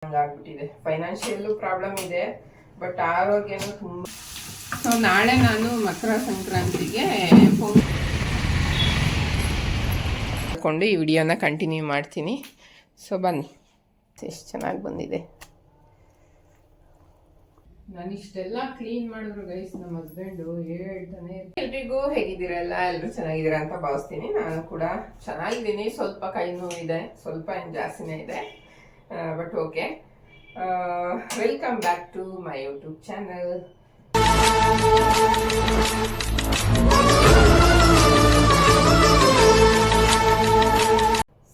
ಹಂಗಾಗ್ಬಿಟ್ಟಿದೆ. ಫೈನಾನ್ಷಿಯಲ್ಲೂ problem ಇದೆ, but ಆರೋಗ್ಯನೂ ತುಂಬ. ಸೊ ನಾಳೆ ನಾನು ಮಕರ ಸಂಕ್ರಾಂತಿಗೆ ಕೊಂಡು ಈ ವಿಡಿಯೋನ ಕಂಟಿನ್ಯೂ ಮಾಡ್ತೀನಿ. ಸೊ ಬನ್ನಿ, ಎಷ್ಟು ಚೆನ್ನಾಗಿ ಬಂದಿದೆ. ನಾನು ಇಷ್ಟೆಲ್ಲ ಕ್ಲೀನ್ ಮಾಡಿದ್ರು ಗೈಸ್, ನಮ್ಮ ಹಸ್ಬೆಂಡು ಹೇಳ್ತಾನೆ. ಎಲ್ರಿಗೂ ಹೇಗಿದ್ದೀರಲ್ಲ, ಎಲ್ಲರೂ ಚೆನ್ನಾಗಿದ್ದೀರಾ ಅಂತ ಭಾವಿಸ್ತೀನಿ. ನಾನು ಕೂಡ ಚೆನ್ನಾಗಿದ್ದೀನಿ. ಸ್ವಲ್ಪ ಕೈ ನೋವಿದೆ, ಸ್ವಲ್ಪ ಏನು ಜಾಸ್ತಿನೇ ಇದೆ, but okay. Welcome back to my YouTube channel.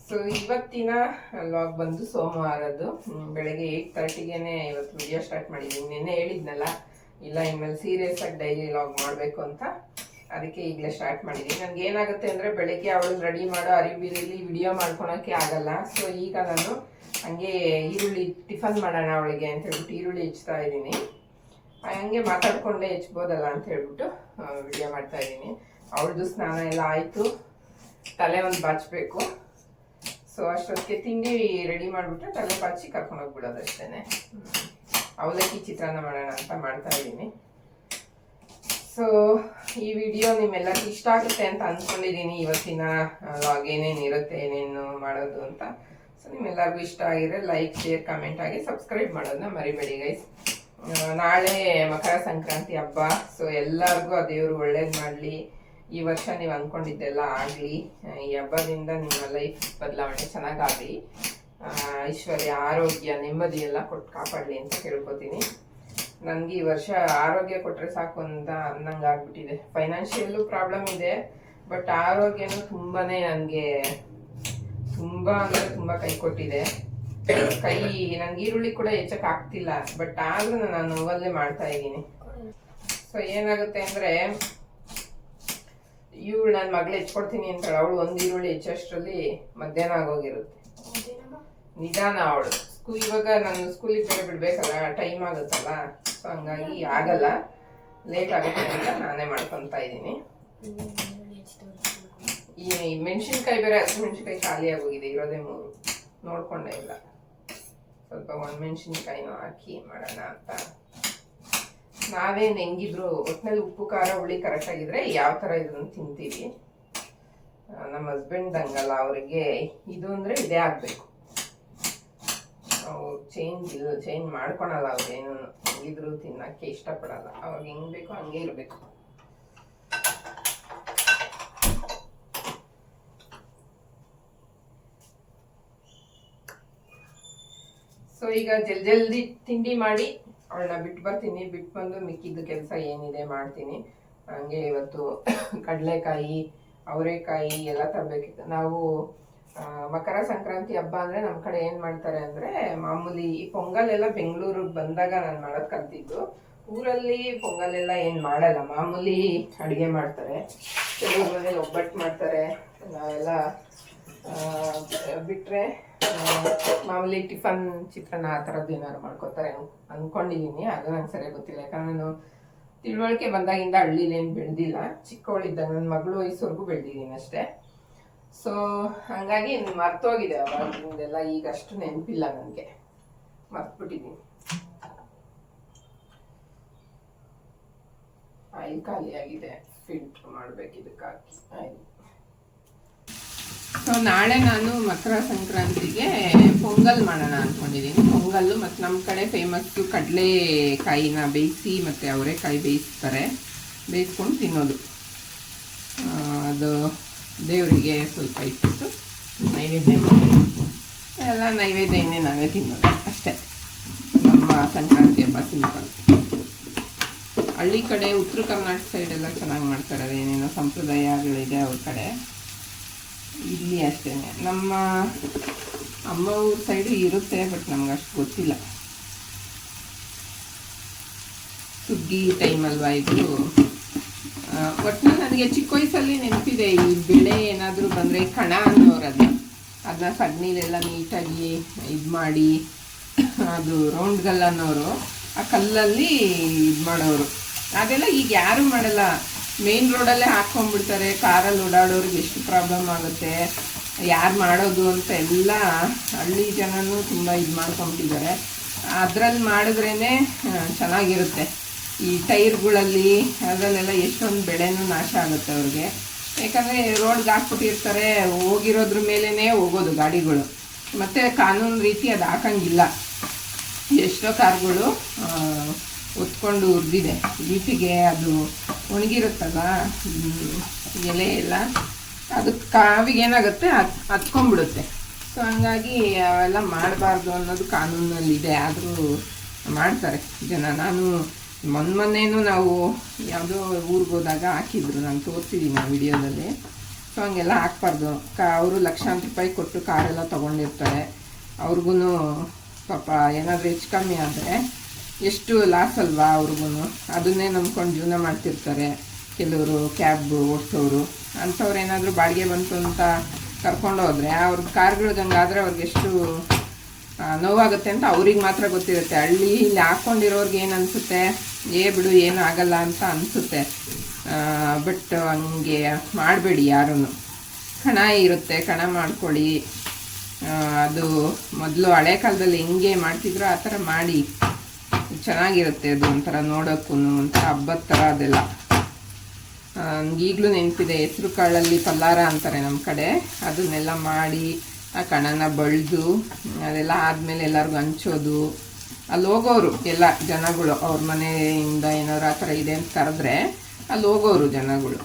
So ಇವತ್ತಿನ ಲಾಗ್ ಬಂದು ಸೋಮವಾರದ್ದು ಬೆಳಗ್ಗೆ 8:30ಗೆ ಇವತ್ತು ವಿಡಿಯೋ ಸ್ಟಾರ್ಟ್ ಮಾಡಿದ್ದೀನಿ. ನಿನ್ನೆ ಹೇಳಿದ್ನಲ್ಲ, ಇಲ್ಲ ಇನ್ಮೇಲೆ ಸೀರಿಯಸ್ ಆಗಿ ಡೈಲಿ ಲಾಗ್ ಮಾಡಬೇಕು ಅಂತ, ಅದಕ್ಕೆ ಈಗಲೇ ಸ್ಟಾರ್ಟ್ ಮಾಡಿದ್ದೀನಿ. ನನ್ಗೆ ಏನಾಗುತ್ತೆ ಅಂದರೆ ಬೆಳಗ್ಗೆ ಅವಳು ರೆಡಿ ಮಾಡೋ ಅರಿವಿರಲ್ಲಿ ವಿಡಿಯೋ ಮಾಡ್ಕೊಳಕ್ಕೆ ಆಗಲ್ಲ. ಸೊ ಈಗ ನಾನು ಹಂಗೆ ಈರುಳ್ಳಿ ಟಿಫನ್ ಮಾಡೋಣ ಅವಳಿಗೆ ಅಂತ ಹೇಳ್ಬಿಟ್ಟು ಈರುಳ್ಳಿ ಹೆಚ್ಚ್ತಾ ಇದ್ದೀನಿ. ಹಂಗೆ ಮಾತಾಡ್ಕೊಂಡೇ ಹೆಚ್ಚಬೋದಲ್ಲ ಅಂತ ಹೇಳ್ಬಿಟ್ಟು ವಿಡಿಯೋ ಮಾಡ್ತಾ ಇದ್ದೀನಿ. ಅವಳದು ಸ್ನಾನ ಎಲ್ಲ ಆಯಿತು, ತಲೆ ಒಂದು ಬಾಚಬೇಕು. ಸೊ ಅಷ್ಟೊತ್ತಿಗೆ ತಿಂಡಿ ರೆಡಿ ಮಾಡಿಬಿಟ್ರೆ ತಲೆ ಬಾಚಿ ಕರ್ಕೊಂಡೋಗ್ಬಿಡೋದು ಅಷ್ಟೇ. ಅವಲಕ್ಕಿ ಚಿತ್ರಾನ್ನ ಮಾಡೋಣ ಅಂತ ಮಾಡ್ತಾ ಇದ್ದೀನಿ. ಸೊ ಈ ವಿಡಿಯೋ ನಿಮ್ಮೆಲ್ಲರಿಗೂ ಇಷ್ಟ ಆಗುತ್ತೆ ಅಂತ ಅಂದ್ಕೊಂಡಿದ್ದೀನಿ. ಇವತ್ತಿನ ಲಾಗ್ ಏನೇನಿರುತ್ತೆ, ಏನೇನು ಮಾಡೋದು ಅಂತ. ಸೊ ನಿಮ್ಮೆಲ್ಲರಿಗೂ ಇಷ್ಟ ಆಗಿದ್ರೆ ಲೈಕ್, ಶೇರ್, ಕಮೆಂಟ್ ಆಗಿ ಸಬ್ಸ್ಕ್ರೈಬ್ ಮಾಡೋದನ್ನ ಮರಿಬೇಡಿ ಗೈಸ್. ನಾಳೆ ಮಕರ ಸಂಕ್ರಾಂತಿ ಹಬ್ಬ. ಸೊ ಎಲ್ಲರಿಗೂ ಆ ದೇವರು ಒಳ್ಳೇದು ಮಾಡಲಿ. ಈ ವರ್ಷ ನೀವು ಅಂದ್ಕೊಂಡಿದ್ದೆಲ್ಲ ಆಗಲಿ. ಈ ಹಬ್ಬದಿಂದ ನಿಮ್ಮ ಲೈಫ್ ಬದಲಾವಣೆ ಚೆನ್ನಾಗಾಗಲಿ. ಐಶ್ವರ್ಯ, ಆರೋಗ್ಯ, ನೆಮ್ಮದಿ ಎಲ್ಲ ಕೊಟ್ಟು ಕಾಪಾಡಲಿ ಅಂತ ಕೇಳ್ಕೊತೀನಿ. ನನಗೆ ಈ ವರ್ಷ ಆರೋಗ್ಯ ಕೊಟ್ಟರೆ ಸಾಕು ಅಂತ ಅನ್ನಂಗೆ ಆಗ್ಬಿಟ್ಟಿದೆ. ಫೈನಾನ್ಷಿಯಲ್ಲೂ ಪ್ರಾಬ್ಲಮ್ ಇದೆ, ಬಟ್ ಆರೋಗ್ಯನೂ ತುಂಬಾ ನನಗೆ ತುಂಬ ಅಂದರೆ ತುಂಬ ಕೈ ಕೊಟ್ಟಿದೆ. ನನಗೆ ಈರುಳ್ಳಿ ಕೂಡ ಹೆಚ್ಚಕ್ಕೆ ಆಗ್ತಿಲ್ಲ, ಬಟ್ ಆದ್ರೂ ನಾನು ನೋವಲ್ಲೇ ಮಾಡ್ತಾ ಇದ್ದೀನಿ. ಸೊ ಏನಾಗುತ್ತೆ ಅಂದರೆ, ಇವಳು ನನ್ನ ಮಗಳು ಹೆಚ್ಕೊಡ್ತೀನಿ ಅಂತಾಳೆ. ಅವಳು ಒಂದು ಈರುಳ್ಳಿ ಹೆಚ್ಚಷ್ಟರಲ್ಲಿ ಮಧ್ಯಾಹ್ನ ಆಗೋಗಿರುತ್ತೆ. ನಿಧಾನ ಅವಳು ಇವಾಗ ನಾನು ಸ್ಕೂಲಿಗೆ ಬೇರೆ ಬಿಡ್ಬೇಕಲ್ಲ, ಟೈಮ್ ಆಗುತ್ತಲ್ಲ. ಸೊ ಹಂಗಾಗಿ ಆಗಲ್ಲ, ಲೇಟ್ ಆಗುತ್ತೆ ಅಂತ ನಾನೇ ಮಾಡ್ಕೊತಾ ಇದ್ದೀನಿ. ಈ ಮೆಣಸಿನ್ಕಾಯಿ ಬೇರೆ, ಹಸಿಮೆಣಸಿನ್ಕಾಯಿ ಖಾಲಿ ಆಗೋಗಿದೆ, ಇರೋದೇ 3, ನೋಡ್ಕೊಂಡೇ ಇಲ್ಲ. ಸ್ವಲ್ಪ ಒಣಮೆಣಸಿನ್ಕಾಯಿನೂ ಹಾಕಿ ಮಾಡೋಣ ಅಂತ. ನಾವೇನು ಹೆಂಗಿದ್ರು ಒಟ್ಟಿನಲ್ಲಿ ಉಪ್ಪು ಖಾರ ಹುಳಿ ಕರೆಕ್ಟ್ ಆಗಿದ್ರೆ ಯಾವ ಥರ ಇದನ್ನು ತಿಂತೀವಿ. ನಮ್ಮ ಹಸ್ಬೆಂಡ್ ಹಂಗಲ್ಲ, ಅವರಿಗೆ ಇದು ಅಂದರೆ ಇದೇ ಆಗಬೇಕು. ಅವ್ರು ಚೇಂಜ್ ಮಾಡ್ಕೊಳಲ್ಲ. ಅವ್ರೇನು ಹೆಂಗಿದ್ರು ತಿನ್ನೋಕ್ಕೆ ಇಷ್ಟಪಡಲ್ಲ. ಅವ್ರಿಗೆ ಹೆಂಗೆ ಬೇಕೋ ಹಂಗೆ ಇರಬೇಕು. ಸೊ ಈಗ ಜಲ್ದಿ ತಿಂಡಿ ಮಾಡಿ ಅವಳನ್ನ ಬಿಟ್ಟು ಬರ್ತೀನಿ. ಬಿಟ್ಟು ಬಂದು ಮಿಕ್ಕಿದ್ದು ಕೆಲಸ ಏನಿದೆ ಮಾಡ್ತೀನಿ. ಹಂಗೆ ಇವತ್ತು ಕಡಲೆಕಾಯಿ, ಅವರೆಕಾಯಿ ಎಲ್ಲ ತರಬೇಕಿತ್ತು. ನಾವು ಮಕರ ಸಂಕ್ರಾಂತಿ ಹಬ್ಬ ಅಂದರೆ ನಮ್ಮ ಕಡೆ ಏನು ಮಾಡ್ತಾರೆ ಅಂದರೆ, ಮಾಮೂಲಿ ಈ ಪೊಂಗಲ್ ಎಲ್ಲ ಬೆಂಗಳೂರಿಗೆ ಬಂದಾಗ ನಾನು ಮಾಡೋದು ಕಲ್ತಿದ್ದು. ಊರಲ್ಲಿ ಪೊಂಗಲ್ ಎಲ್ಲ ಏನು ಮಾಡಲ್ಲ, ಮಾಮೂಲಿ ಅಡುಗೆ ಮಾಡ್ತಾರೆ. ಕೆಲವು ಮನೇಲಿ ಒಬ್ಬಟ್ಟು ಮಾಡ್ತಾರೆ. ನಾವೆಲ್ಲ ಬಿಟ್ಟರೆ ಮಾಮೂಲಿ ಟಿಫನ್, ಚಿತ್ರಾನ್ನ ಆ ಥರದ್ದು ಏನಾದ್ರು ಮಾಡ್ಕೋತಾರೆ ಅಂದ್ಕೊಂಡಿದ್ದೀನಿ. ಅದು ನಂಗೆ ಸರಿಯಾಗಿ ಗೊತ್ತಿಲ್ಲ, ಯಾಕಂದ್ರೆ ನಾನು ತಿಳುವಳಿಕೆ ಬಂದಾಗಿಂದ ಹಳ್ಳಿಲೇನು ಬೆಳೆದಿಲ್ಲ. ಚಿಕ್ಕವಳಿದ್ದಾಗ ನನ್ನ ಮಗಳು ವಯಸ್ಸವರೆಗೂ ಬೆಳೆದಿದ್ದೀನಿ ಅಷ್ಟೇ. ಸೊ ಹಂಗಾಗಿ ಮರ್ತೋಗಿದೆ ಅವಾಗಿಂದೆಲ್ಲ. ಈಗ ಅಷ್ಟು ನೆನಪಿಲ್ಲ ನನಗೆ, ಮರ್ತ್ಬಿಟ್ಟಿದ್ದೀನಿ. ಆಯಿಲ್ ಖಾಲಿ ಆಗಿದೆ, ಫಿಲ್ಟ್ರ್ ಮಾಡಬೇಕು ಇದಕ್ಕಾಗಿ ಆಯಿಲ್. ಸೊ ನಾಳೆ ನಾನು ಮಕರ ಸಂಕ್ರಾಂತಿಗೆ ಪೊಂಗಲ್ ಮಾಡೋಣ ಅಂದ್ಕೊಂಡಿದ್ದೀನಿ. ಪೊಂಗಲ್ಲು ಮತ್ತು ನಮ್ಮ ಕಡೆ ಫೇಮಸ್ಸು ಕಡಲೆಕಾಯಿನ ಬೇಯಿಸಿ ಮತ್ತು ಅವರೆಕಾಯಿ ಬೇಯಿಸ್ತಾರೆ, ಬೇಯಿಸ್ಕೊಂಡು ತಿನ್ನೋದು. ಅದು ದೇವರಿಗೆ ಸ್ವಲ್ಪ ಇಟ್ಬಿಟ್ಟು ನೈವೇದ್ಯ ಮಾಡಿ ಎಲ್ಲ ನೈವೇದ್ಯ ನಾವೇ ತಿನ್ನೋದು ಅಷ್ಟೇ. ನಮ್ಮ ಸಂಕ್ರಾಂತಿ ಹಬ್ಬ ಸಿಂಪಲ್. ಹಳ್ಳಿ ಕಡೆ ಉತ್ತರ ಕರ್ನಾಟಕ ಸೈಡೆಲ್ಲ ಚೆನ್ನಾಗಿ ಮಾಡ್ತಾರೆ, ಅದೇನೇನೋ ಸಂಪ್ರದಾಯಗಳಿದೆ ಅವ್ರ ಕಡೆ. ಇಲ್ಲಿ ಅಷ್ಟೇ ನಮ್ಮ ಅಮ್ಮ ಊರ ಸೈಡು ಇರುತ್ತೆ, ಬಟ್ ನಮ್ಗೆ ಅಷ್ಟು ಗೊತ್ತಿಲ್ಲ. ಸುಗ್ಗಿ ಟೈಮಲ್ವಾ ಇದು. ಒಟ್ಟಿನಲ್ಲಿ ನನಗೆ ಚಿಕ್ಕ ವಯಸ್ಸಲ್ಲಿ ನೆನಪಿದೆ, ಈ ಬೆಳೆ ಏನಾದರೂ ಬಂದರೆ ಕಣ ಅನ್ನೋರು ಅದನ್ನ ಸಗಣಿಲೆಲ್ಲ ನೀಟಾಗಿ ಇದು ಮಾಡಿ, ಅದು ರೌಂಡ್ ಗಲ್ ಅನ್ನೋರು, ಆ ಕಲ್ಲಲ್ಲಿ ಇದು ಮಾಡೋರು. ಅದೆಲ್ಲ ಈಗ ಯಾರೂ ಮಾಡಲ್ಲ. ಮೇನ್ ರೋಡಲ್ಲೇ ಹಾಕ್ಕೊಂಡ್ಬಿಡ್ತಾರೆ. ಕಾರಲ್ಲಿ ಓಡಾಡೋರಿಗೆ ಎಷ್ಟು ಪ್ರಾಬ್ಲಮ್ ಆಗುತ್ತೆ. ಯಾರು ಮಾಡೋದು ಅಂತ ಎಲ್ಲ ಹಳ್ಳಿ ಜನನೂ ತುಂಬ ಇದು ಮಾಡ್ಕೊಂಬಿಟ್ಟಿದ್ದಾರೆ. ಅದರಲ್ಲಿ ಮಾಡಿದ್ರೇ ಚೆನ್ನಾಗಿರುತ್ತೆ. ಈ ಟೈರ್ಗಳಲ್ಲಿ ಅದರಲ್ಲೆಲ್ಲ ಎಷ್ಟೊಂದು ಬೆಳೆನೂ ನಾಶ ಆಗುತ್ತೆ ಅವ್ರಿಗೆ. ಯಾಕಂದರೆ ರೋಡ್ಗೆ ಹಾಕ್ಬಿಟ್ಟಿರ್ತಾರೆ, ಹೋಗಿರೋದ್ರ ಮೇಲೇ ಹೋಗೋದು ಗಾಡಿಗಳು, ಮತ್ತು ಕಾನೂನು ರೀತಿ ಅದು ಹಾಕಂಗಿಲ್ಲ. ಎಷ್ಟೋ ಕಾರ್ಗಳು ಹೊತ್ಕೊಂಡು ಉರಿದಿದೆ. ಹೀಟಿಗೆ ಅದು ಒಣಗಿರುತ್ತಲ್ಲ ಎಲೆ ಎಲ್ಲ, ಅದು ಕಾವಿಗೆ ಏನಾಗುತ್ತೆ ಹತ್ಕೊಂಡ್ಬಿಡುತ್ತೆ. ಸೊ ಹಂಗಾಗಿ ಅವೆಲ್ಲ ಮಾಡಬಾರ್ದು ಅನ್ನೋದು ಕಾನೂನಲ್ಲಿದೆ. ಆದರೂ ಮಾಡ್ತಾರೆ ಜನ. ನಾನು ಮೊನ್ನೇನು ನಾವು ಯಾವುದೋ ಊರಿಗೆ ಹೋದಾಗ ಹಾಕಿದ್ರು, ನಾನು ತೋರಿಸಿದ್ದೀನಿ ಆ ವಿಡಿಯೋದಲ್ಲಿ. ಸೊ ಹಂಗೆಲ್ಲ ಹಾಕ್ಬಾರ್ದು. ಅವರು ಲಕ್ಷಾಂತರ ರೂಪಾಯಿ ಕೊಟ್ಟು ಕಾರೆಲ್ಲ ತೊಗೊಂಡಿರ್ತಾರೆ. ಅವ್ರಿಗೂ ಪಾಪ ಏನಾದರೂ ಹೆಚ್ಚು ಕಮ್ಮಿ ಆದರೆ ಎಷ್ಟು ಲಾಸ್ ಅಲ್ವಾ ಅವ್ರಿಗೂ. ಅದನ್ನೇ ನಂಬ್ಕೊಂಡು ಜೀವನ ಮಾಡ್ತಿರ್ತಾರೆ ಕೆಲವರು, ಕ್ಯಾಬ್ ಓಡಿಸೋರು. ಅಂಥವ್ರು ಏನಾದರೂ ಬಾಡಿಗೆ ಬಂತು ಅಂತ ಕರ್ಕೊಂಡೋದ್ರೆ ಅವ್ರ ಕಾರ್ಗಳಿಗೆ ಹಂಗಾದರೆ ಅವ್ರಿಗೆ ಎಷ್ಟು ನೋವಾಗುತ್ತೆ ಅಂತ ಅವ್ರಿಗೆ ಮಾತ್ರ ಗೊತ್ತಿರುತ್ತೆ. ಇಲ್ಲಿ ಹಾಕ್ಕೊಂಡಿರೋರ್ಗೆ ಏನು ಅನಿಸುತ್ತೆ, ಬಿಡು ಏನು ಆಗಲ್ಲ ಅಂತ ಅನಿಸುತ್ತೆ. ಬಟ್ ಹಂಗೆ ಮಾಡಬೇಡಿ ಯಾರೂ. ಕಣ ಇರುತ್ತೆ, ಕಣ ಮಾಡ್ಕೊಳ್ಳಿ. ಅದು ಮೊದಲು ಹಳೆ ಕಾಲದಲ್ಲಿ ಹೆಂಗೆ ಮಾಡ್ತಿದ್ರು ಆ ಥರ ಮಾಡಿ, ಚೆನ್ನಾಗಿರುತ್ತೆ. ಅದು ಒಂಥರ ನೋಡೋಕ್ಕೂ ಒಂಥರ ಹಬ್ಬದ ಥರ ಅದೆಲ್ಲ. ಈಗಲೂ ನೆನಪಿದೆ, ಹೆಸರು ಕಾಳಲ್ಲಿ ಪಲ್ಲಾರ ಅಂತಾರೆ ನಮ್ಮ ಕಡೆ. ಅದನ್ನೆಲ್ಲ ಮಾಡಿ ಆ ಕಣನ ಬಳ್ದು ಅದೆಲ್ಲ ಆದಮೇಲೆ ಎಲ್ಲರಿಗೂ ಹಂಚೋದು. ಅಲ್ಲಿ ಹೋಗೋರು ಎಲ್ಲ ಜನಗಳು, ಅವ್ರ ಮನೆಯಿಂದ ಏನಾದ್ರು ಆ ಥರ ಇದೆ ಅಂತ ಕರೆದ್ರೆ ಅಲ್ಲಿ ಹೋಗೋರು ಜನಗಳು.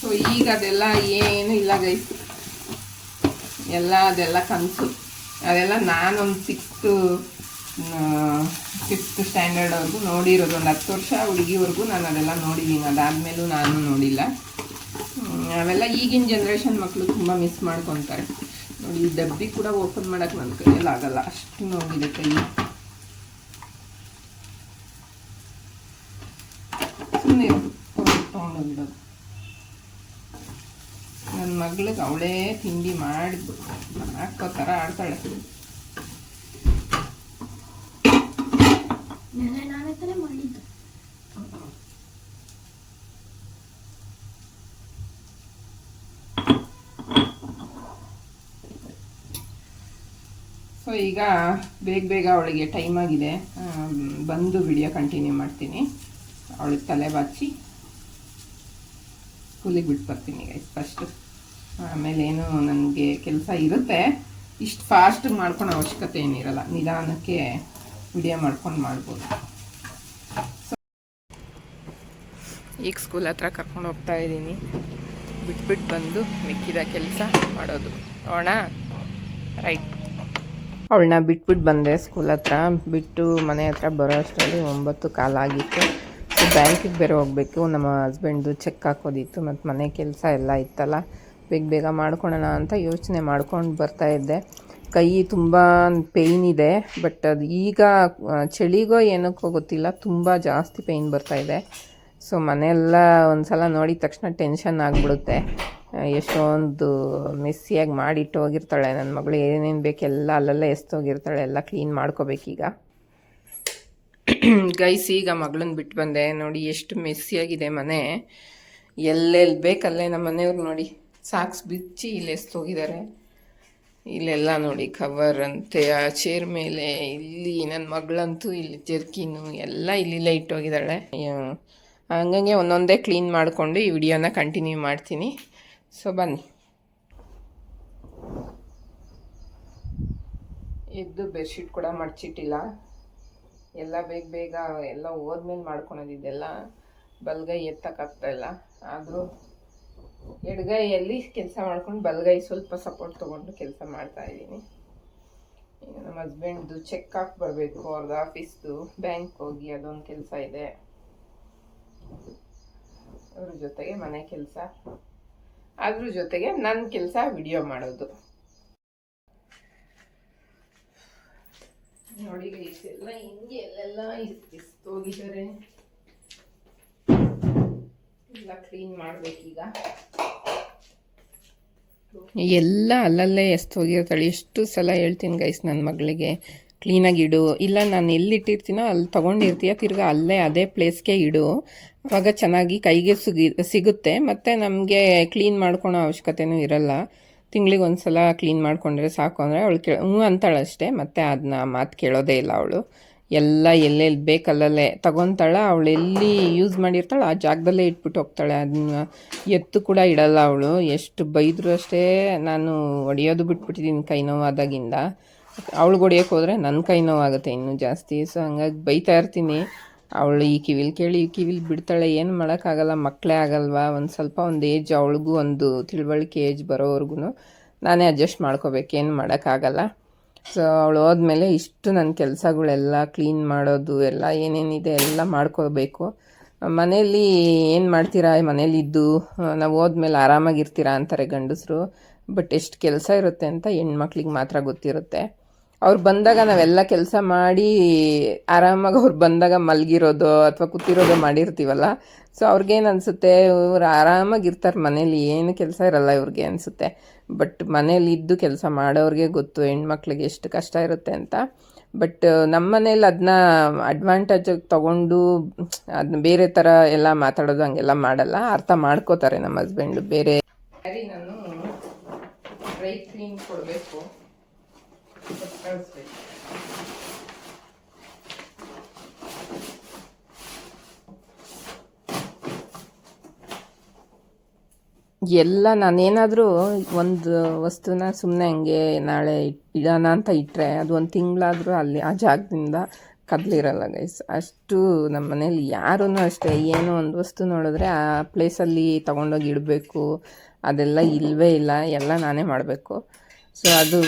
ಸೊ ಈಗ ಅದೆಲ್ಲ ಏನೂ ಇಲ್ಲ ಗೈಸ್, ಎಲ್ಲ ಅದೆಲ್ಲ ಕನಸು. ಅದೆಲ್ಲ ನಾನೊಂದು ಫಿಫ್ತ್ ಸ್ಟ್ಯಾಂಡರ್ಡ್ವರೆಗೂ ನೋಡಿರೋದು. ಒಂದು 10 ವರ್ಷ ಹುಡುಗಿವರೆಗೂ ನಾನು ಅದೆಲ್ಲ ನೋಡಿದ್ದೀನಿ. ಅದಾದಮೇಲೂ ನಾನು ನೋಡಿಲ್ಲ. ಅವೆಲ್ಲ ಈಗಿನ ಜನ್ರೇಷನ್ ಮಕ್ಕಳು ತುಂಬ ಮಿಸ್ ಮಾಡ್ಕೊತಾರೆ ನೋಡಿ. ಈ ಡಬ್ಬಿ ಕೂಡ ಓಪನ್ ಮಾಡೋಕ್ಕೆ ನನ್ನ ಕೈಯಲ್ಲಿ ಆಗಲ್ಲ, ಅಷ್ಟು ನೋವಿದೆ ಕೈ. ಸುಮ್ಮನೆ ತೊಗೊಂಡೋಗಿರೋದು. ನನ್ನ ಮಗಳಿಗೆ ಅವಳೇ ತಿಂಡಿ ಮಾಡಿ ಹಾಕೋ ಥರ ಆಡ್ತಾಳೆ. ಸೊ ಈಗ ಬೇಗ ಅವಳಿಗೆ ಟೈಮ್ ಆಗಿದೆ, ಬಂದು ವಿಡಿಯೋ ಕಂಟಿನ್ಯೂ ಮಾಡ್ತೀನಿ. ಅವಳಿಗೆ ತಲೆ ಬಾಚಿ ಸ್ಕೂಲಿಗೆ ಬಿಟ್ಟು ಬರ್ತೀನಿ ಗೈಸ್ ಫಸ್ಟು. ಆಮೇಲೆ ಏನು ನನಗೆ ಕೆಲಸ ಇರುತ್ತೆ. ಇಷ್ಟು ಫಾಸ್ಟಿಗೆ ಮಾಡ್ಕೊಳೋ ಅವಶ್ಯಕತೆ ಏನಿರಲ್ಲ, ನಿಧಾನಕ್ಕೆ ವಿಡಿಯೋ ಮಾಡ್ಕೊಂಡು ಮಾಡ್ಬೋದು. ಈಗ ಸ್ಕೂಲ್ ಹತ್ರ ಕರ್ಕೊಂಡು ಹೋಗ್ತಾ ಇದ್ದೀನಿ. ಬಿಟ್ಬಿಟ್ಟು ಬಂದು ಮಿಕ್ಕಿದ ಕೆಲಸ ಮಾಡೋದು. ಅವಣ ರೈಟ್, ಅವಳನ್ನ ಬಿಟ್ಬಿಟ್ಟು ಬಂದೆ ಸ್ಕೂಲ್ ಹತ್ರ. ಬಿಟ್ಟು ಮನೆ ಹತ್ರ ಬರೋ ಅಷ್ಟರಲ್ಲಿ 9 ಕಾಲಾಗಿತ್ತು. ಬ್ಯಾಂಕಿಗೆ ಬೇರೆ ಹೋಗಬೇಕು, ನಮ್ಮ ಹಸ್ಬೆಂಡ್ದು ಚೆಕ್ ಹಾಕೋದಿತ್ತು, ಮತ್ತು ಮನೆ ಕೆಲಸ ಎಲ್ಲ ಇತ್ತಲ್ಲ. ಬೇಗ ಮಾಡ್ಕೊಳ್ಳೋಣ ಅಂತ ಯೋಚನೆ ಮಾಡ್ಕೊಂಡು ಬರ್ತಾಯಿದ್ದೆ. ಕೈ ತುಂಬ ಪೇಯ್ನ್ ಇದೆ. ಬಟ್ ಅದು ಈಗ ಚಳಿಗೋ ಏನಕ್ಕೋ ಗೊತ್ತಿಲ್ಲ, ತುಂಬ ಜಾಸ್ತಿ ಪೇಯ್ನ್ ಬರ್ತಾಯಿದೆ. ಸೊ ಮನೆಯೆಲ್ಲ ಒಂದು ಸಲ ನೋಡಿದ ತಕ್ಷಣ ಟೆನ್ಷನ್ ಆಗಿಬಿಡುತ್ತೆ. ಎಷ್ಟೊಂದು ಮೆಸ್ಸಿಯಾಗಿ ಮಾಡಿಟ್ಟು ಹೋಗಿರ್ತಾಳೆ ನನ್ನ ಮಗಳು. ಏನೇನು ಬೇಕೆಲ್ಲ ಅಲ್ಲೆಲ್ಲ ಎಸ್ತೋಗಿರ್ತಾಳೆ. ಎಲ್ಲ ಕ್ಲೀನ್ ಮಾಡ್ಕೋಬೇಕೀಗ ಗೈಸ್. ಈಗ ಮಗಳನ್ನ ಬಿಟ್ಟು ಬಂದೆ ನೋಡಿ, ಎಷ್ಟು ಮೆಸ್ಸಿಯಾಗಿದೆ ಮನೆ. ಎಲ್ಲೆಲ್ಲಿ ಬೇಕಲ್ಲೇ ನಮ್ಮ ಮನೆಯವ್ರು ನೋಡಿ ಸಾಕ್ಸ್ ಬಿಚ್ಚಿ ಇಲ್ಲಿ ಎಸ್ತೋಗಿದ್ದಾರೆ. ಇಲ್ಲೆಲ್ಲ ನೋಡಿ ಕವರ್ ಅಂತೆ ಆ ಚೇರ್ ಮೇಲೆ. ಇಲ್ಲಿ ನನ್ನ ಮಗಳಂತೂ ಇಲ್ಲಿ ಜರ್ಕಿನು ಎಲ್ಲ ಇಲ್ಲಿಲ್ಲೇ ಇಟ್ಟೋಗಿದ್ದಾಳೆ. ಹಂಗಂಗೆ ಒಂದೊಂದೇ ಕ್ಲೀನ್ ಮಾಡಿಕೊಂಡು ಈ ವಿಡಿಯೋನ ಕಂಟಿನ್ಯೂ ಮಾಡ್ತೀನಿ. ಸೊ ಬನ್ನಿ. ಎದ್ದು ಬೆಡ್ಶೀಟ್ ಕೂಡ ಮಡ್ಚಿಟ್ಟಿಲ್ಲ. ಎಲ್ಲ ಬೇಗ ಎಲ್ಲ ಹೋದ್ಮೇಲೆ ಮಾಡ್ಕೊಳೋದಿದ್ದೆಲ್ಲ. ಬಲಗೈ ಎತ್ತಕ್ಕಾಗ್ತಾಯಿಲ್ಲ. ಆದರೂ ಎಡಗೈಯಲ್ಲಿ ಕೆಲಸ ಮಾಡ್ಕೊಂಡು ಬಲಗೈ ಸ್ವಲ್ಪ ಸಪೋರ್ಟ್ ತೊಗೊಂಡು ಕೆಲಸ ಮಾಡ್ತಾಯಿದ್ದೀನಿ. ಈಗ ನಮ್ಮ ಹಸ್ಬೆಂಡ್ದು ಚೆಕ್ ಹಾಕಿ ಬರಬೇಕು, ಅವ್ರದ್ದು ಆಫೀಸ್ದು. ಬ್ಯಾಂಕ್ ಹೋಗಿ ಅದೊಂದು ಕೆಲಸ ಇದೆ. ಅವ್ರ ಜೊತೆಗೆ ಮನೆ ಕೆಲಸ, ಅದ್ರ ಜೊತೆಗೆ ನನ್ನ ಕೆಲಸ ವಿಡಿಯೋ ಮಾಡೋದು. ನೋಡಿ ಎಲ್ಲ ಹಿಂಗೆ ಎಲ್ಲೆಲ್ಲ ಹೋಗಿದ್ದಾರೆ. ಎಲ್ಲ ಕ್ಲೀನ್ ಮಾಡ್ಬೇಕೀಗ. ಎಲ್ಲ ಅಲ್ಲಲ್ಲೇ ಹೋಗಿರ್ತಾಳೆ. ಎಷ್ಟು ಸಲ ಹೇಳ್ತೀನಿ ಗೈಸ್ ನನ್ನ ಮಗಳಿಗೆ, ಕ್ಲೀನಾಗಿ ಇಡು, ಇಲ್ಲ ನಾನು ಎಲ್ಲಿಟ್ಟಿರ್ತೀನೋ ಅಲ್ಲಿ ತೊಗೊಂಡಿರ್ತೀಯ ತಿರ್ಗಿ ಅಲ್ಲೇ ಅದೇ ಪ್ಲೇಸ್ಗೆ ಇಡು, ಆವಾಗ ಚೆನ್ನಾಗಿ ಕೈಗೆ ಸಿಗುತ್ತೆ, ಮತ್ತು ನಮಗೆ ಕ್ಲೀನ್ ಮಾಡ್ಕೊಳೋ ಅವಶ್ಯಕತೆಯೂ ಇರಲ್ಲ. ತಿಂಗಳಿಗೆ ಒಂದು ಸಲ ಕ್ಲೀನ್ ಮಾಡಿಕೊಂಡ್ರೆ ಸಾಕು ಅಂದರೆ ಅವಳು ಹ್ಞೂ ಅಂತಾಳಷ್ಟೇ, ಮತ್ತು ಅದನ್ನ ಮಾತು ಕೇಳೋದೇ ಇಲ್ಲ ಅವಳು. ಎಲ್ಲ ಎಲ್ಲೆಲ್ಲಿ ಬೇಕಲ್ಲೇ ತಗೊತಾಳೆ, ಅವಳು ಎಲ್ಲಿ ಯೂಸ್ ಮಾಡಿರ್ತಾಳೆ ಆ ಜಾಗದಲ್ಲೇ ಇಟ್ಬಿಟ್ಟು ಹೋಗ್ತಾಳೆ. ಅದನ್ನ ಎತ್ತು ಕೂಡ ಇಡಲ್ಲ ಅವಳು. ಎಷ್ಟು ಬೈದರೂ ಅಷ್ಟೇ, ನಾನು ಹೊಡೆಯೋದು ಬಿಟ್ಬಿಟ್ಟಿದ್ದೀನಿ ಕೈ ನೋವಾದಾಗಿಂದ. ಅವಳಿಗೆ ಹೊಡಿಯೋಕೆ ಹೋದರೆ ನನ್ನ ಕೈ ನೋವಾಗುತ್ತೆ ಇನ್ನೂ ಜಾಸ್ತಿ. ಸೊ ಹಂಗಾಗಿ ಬೈತಾ ಇರ್ತೀನಿ. ಅವಳು ಈ ಕಿವಿಲಿ ಕೇಳಿ ಈ ಕಿವಿಲಿ ಬಿಡ್ತಾಳೆ, ಏನು ಮಾಡೋಕ್ಕಾಗಲ್ಲ, ಮಕ್ಕಳೇ ಆಗಲ್ವಾ. ಒಂದು ಏಜ್, ಅವಳಿಗೂ ಒಂದು ತಿಳುವಳಿಕೆ ಏಜ್ ಬರೋವರೆಗೂ ನಾನೇ ಅಡ್ಜಸ್ಟ್ ಮಾಡ್ಕೋಬೇಕು, ಏನು ಮಾಡೋಕ್ಕಾಗಲ್ಲ. ಸೊ ಅವಳು ಹೋದ್ಮೇಲೆ ಇಷ್ಟು ನನ್ನ ಕೆಲಸಗಳೆಲ್ಲ ಕ್ಲೀನ್ ಮಾಡೋದು ಎಲ್ಲ ಏನೇನಿದೆ ಎಲ್ಲ ಮಾಡ್ಕೋಬೇಕು. ಮನೇಲಿ ಏನು ಮಾಡ್ತೀರಾ, ಮನೇಲಿದ್ದು ನಾವು ಹೋದ್ಮೇಲೆ ಆರಾಮಾಗಿರ್ತೀರಾ ಅಂತಾರೆ ಗಂಡಸರು. ಬಟ್ ಎಷ್ಟು ಕೆಲಸ ಇರುತ್ತೆ ಅಂತ ಹೆಣ್ಮಕ್ಳಿಗೆ ಮಾತ್ರ ಗೊತ್ತಿರುತ್ತೆ. ಅವ್ರು ಬಂದಾಗ ನಾವೆಲ್ಲ ಕೆಲಸ ಮಾಡಿ ಆರಾಮಾಗಿ ಅವ್ರು ಬಂದಾಗ ಮಲಗಿರೋದು ಅಥವಾ ಕೂತಿರೋದು ಮಾಡಿರ್ತೀವಲ್ಲ, ಸೊ ಅವ್ರಿಗೇನು ಅನಿಸುತ್ತೆ, ಇವ್ರು ಆರಾಮಾಗಿರ್ತಾರೆ ಮನೇಲಿ, ಏನು ಕೆಲಸ ಇರಲ್ಲ ಇವ್ರಿಗೆ ಅನಿಸುತ್ತೆ. ಬಟ್ ಮನೇಲಿ ಇದ್ದು ಕೆಲಸ ಮಾಡೋರಿಗೆ ಗೊತ್ತು ಹೆಣ್ಮಕ್ಳಿಗೆ ಎಷ್ಟು ಕಷ್ಟ ಇರುತ್ತೆ ಅಂತ. ಬಟ್ ನಮ್ಮ ಮನೇಲಿ ಅದನ್ನ ಅಡ್ವಾಂಟೇಜಾಗಿ ತೊಗೊಂಡು ಅದನ್ನ ಬೇರೆ ಥರ ಎಲ್ಲ ಮಾತಾಡೋದು ಹಂಗೆಲ್ಲ ಮಾಡಲ್ಲ, ಅರ್ಥ ಮಾಡ್ಕೋತಾರೆ ನಮ್ಮ ಹಸ್ಬೆಂಡು. ಬೇರೆ ನಾನು ಡ್ರೈ ಕ್ಲೀನ್ ಕೊಡಬೇಕು, ಕಳಿಸ್ಬೇಕು. ಎಲ್ಲ ನಾನೇನಾದರೂ ಒಂದು ವಸ್ತುನ ಸುಮ್ಮನೆ ಹಂಗೆ ನಾಳೆ ಇಡೋಣ ಅಂತ ಇಟ್ಟರೆ ಅದು ಒಂದು ತಿಂಗಳಾದರೂ ಅಲ್ಲಿ ಆ ಜಾಗದಿಂದ ಕದಲಿರಲ್ಲ ಗೈಸ್. ಅಷ್ಟು ನಮ್ಮ ಮನೇಲಿ ಯಾರೂ ಅಷ್ಟೇ, ಏನೋ ಒಂದು ವಸ್ತು ನೋಡಿದ್ರೆ ಆ ಪ್ಲೇಸಲ್ಲಿ ತೊಗೊಂಡೋಗಿ ಇಡಬೇಕು, ಅದೆಲ್ಲ ಇಲ್ಲವೇ ಇಲ್ಲ, ಎಲ್ಲ ನಾನೇ ಮಾಡಬೇಕು. ಸೊ ಅದು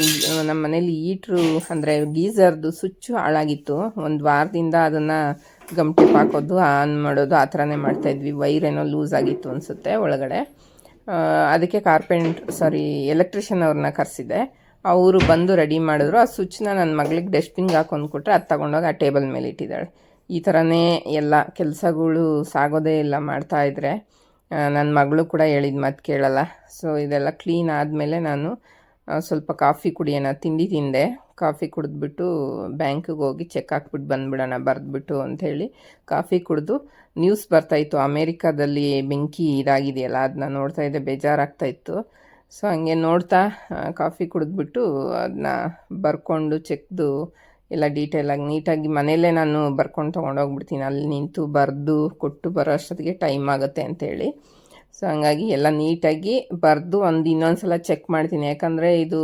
ನಮ್ಮ ಮನೇಲಿ ಈಟ್ರು ಅಂದರೆ ಗೀಝರ್ದು ಸ್ವಿಚ್ಚು ಹಾಳಾಗಿತ್ತು. ಒಂದು ವಾರದಿಂದ ಅದನ್ನು ಗಮ್ ಟೇಪ್ ಹಾಕೋದು ಆನ್ ಮಾಡೋದು ಆ ಥರನೇ ಮಾಡ್ತಾಯಿದ್ವಿ. ವೈರೇನೋ ಲೂಸ್ ಆಗಿತ್ತು ಅನಿಸುತ್ತೆ ಒಳಗಡೆ. ಅದಕ್ಕೆ ಎಲೆಕ್ಟ್ರಿಷಿಯನ್ ಅವ್ರನ್ನ ಕರೆಸಿದೆ. ಅವರು ಬಂದು ರೆಡಿ ಮಾಡಿದ್ರು. ಆ ಸ್ವಿಚ್ನ ನನ್ನ ಮಗಳಿಗೆ ಡಸ್ಟ್ಬಿನ್ಗೆ ಹಾಕೊಂಡು ಕೊಟ್ಟರೆ ಅದು ತಗೊಂಡೋಗಿ ಆ ಟೇಬಲ್ ಮೇಲೆ ಇಟ್ಟಿದ್ದಾಳೆ. ಈ ಥರನೇ ಎಲ್ಲ ಕೆಲಸಗಳು ಸಾಗೋದೇ ಇಲ್ಲ ಮಾಡ್ತಾಯಿದ್ರೆ. ನನ್ನ ಮಗಳು ಕೂಡ ಹೇಳಿದ ಮಾತು ಕೇಳಲ್ಲ. ಸೊ ಇದೆಲ್ಲ ಕ್ಲೀನ್ ಆದಮೇಲೆ ನಾನು ಸ್ವಲ್ಪ ಕಾಫಿ ಕುಡಿಯೋಣ, ತಿಂಡಿ ತಿಂದೆ, ಕಾಫಿ ಕುಡಿದ್ಬಿಟ್ಟು ಬ್ಯಾಂಕಿಗೆ ಹೋಗಿ ಚೆಕ್ ಹಾಕ್ಬಿಟ್ಟು ಬಂದುಬಿಡೋಣ ಬರೆದ್ಬಿಟ್ಟು ಅಂಥೇಳಿ ಕಾಫಿ ಕುಡಿದು ನ್ಯೂಸ್ ಬರ್ತಾಯಿತ್ತು ಅಮೇರಿಕಾದಲ್ಲಿ ಬೆಂಕಿ ಇದಾಗಿದೆಯಲ್ಲ, ಅದನ್ನ ನೋಡ್ತಾಯಿದ್ದೆ, ಬೇಜಾರಾಗ್ತಾಯಿತ್ತು. ಸೊ ಹಂಗೆ ನೋಡ್ತಾ ಕಾಫಿ ಕುಡಿದ್ಬಿಟ್ಟು ಅದನ್ನ ಬರ್ಕೊಂಡು ಚೆಕ್ದು ಎಲ್ಲ ಡೀಟೇಲಾಗಿ ನೀಟಾಗಿ ಮನೆಯಲ್ಲೇ ನಾನು ಬರ್ಕೊಂಡು ತೊಗೊಂಡೋಗ್ಬಿಡ್ತೀನಿ. ಅಲ್ಲಿ ನಿಂತು ಬರೆದು ಕೊಟ್ಟು ಬರೋ ಅಷ್ಟೊತ್ತಿಗೆ ಟೈಮ್ ಆಗುತ್ತೆ ಅಂಥೇಳಿ. ಸೊ ಹಂಗಾಗಿ ಎಲ್ಲ ನೀಟಾಗಿ ಬರೆದು ಇನ್ನೊಂದು ಸಲ ಚೆಕ್ ಮಾಡ್ತೀನಿ. ಯಾಕಂದರೆ ಇದು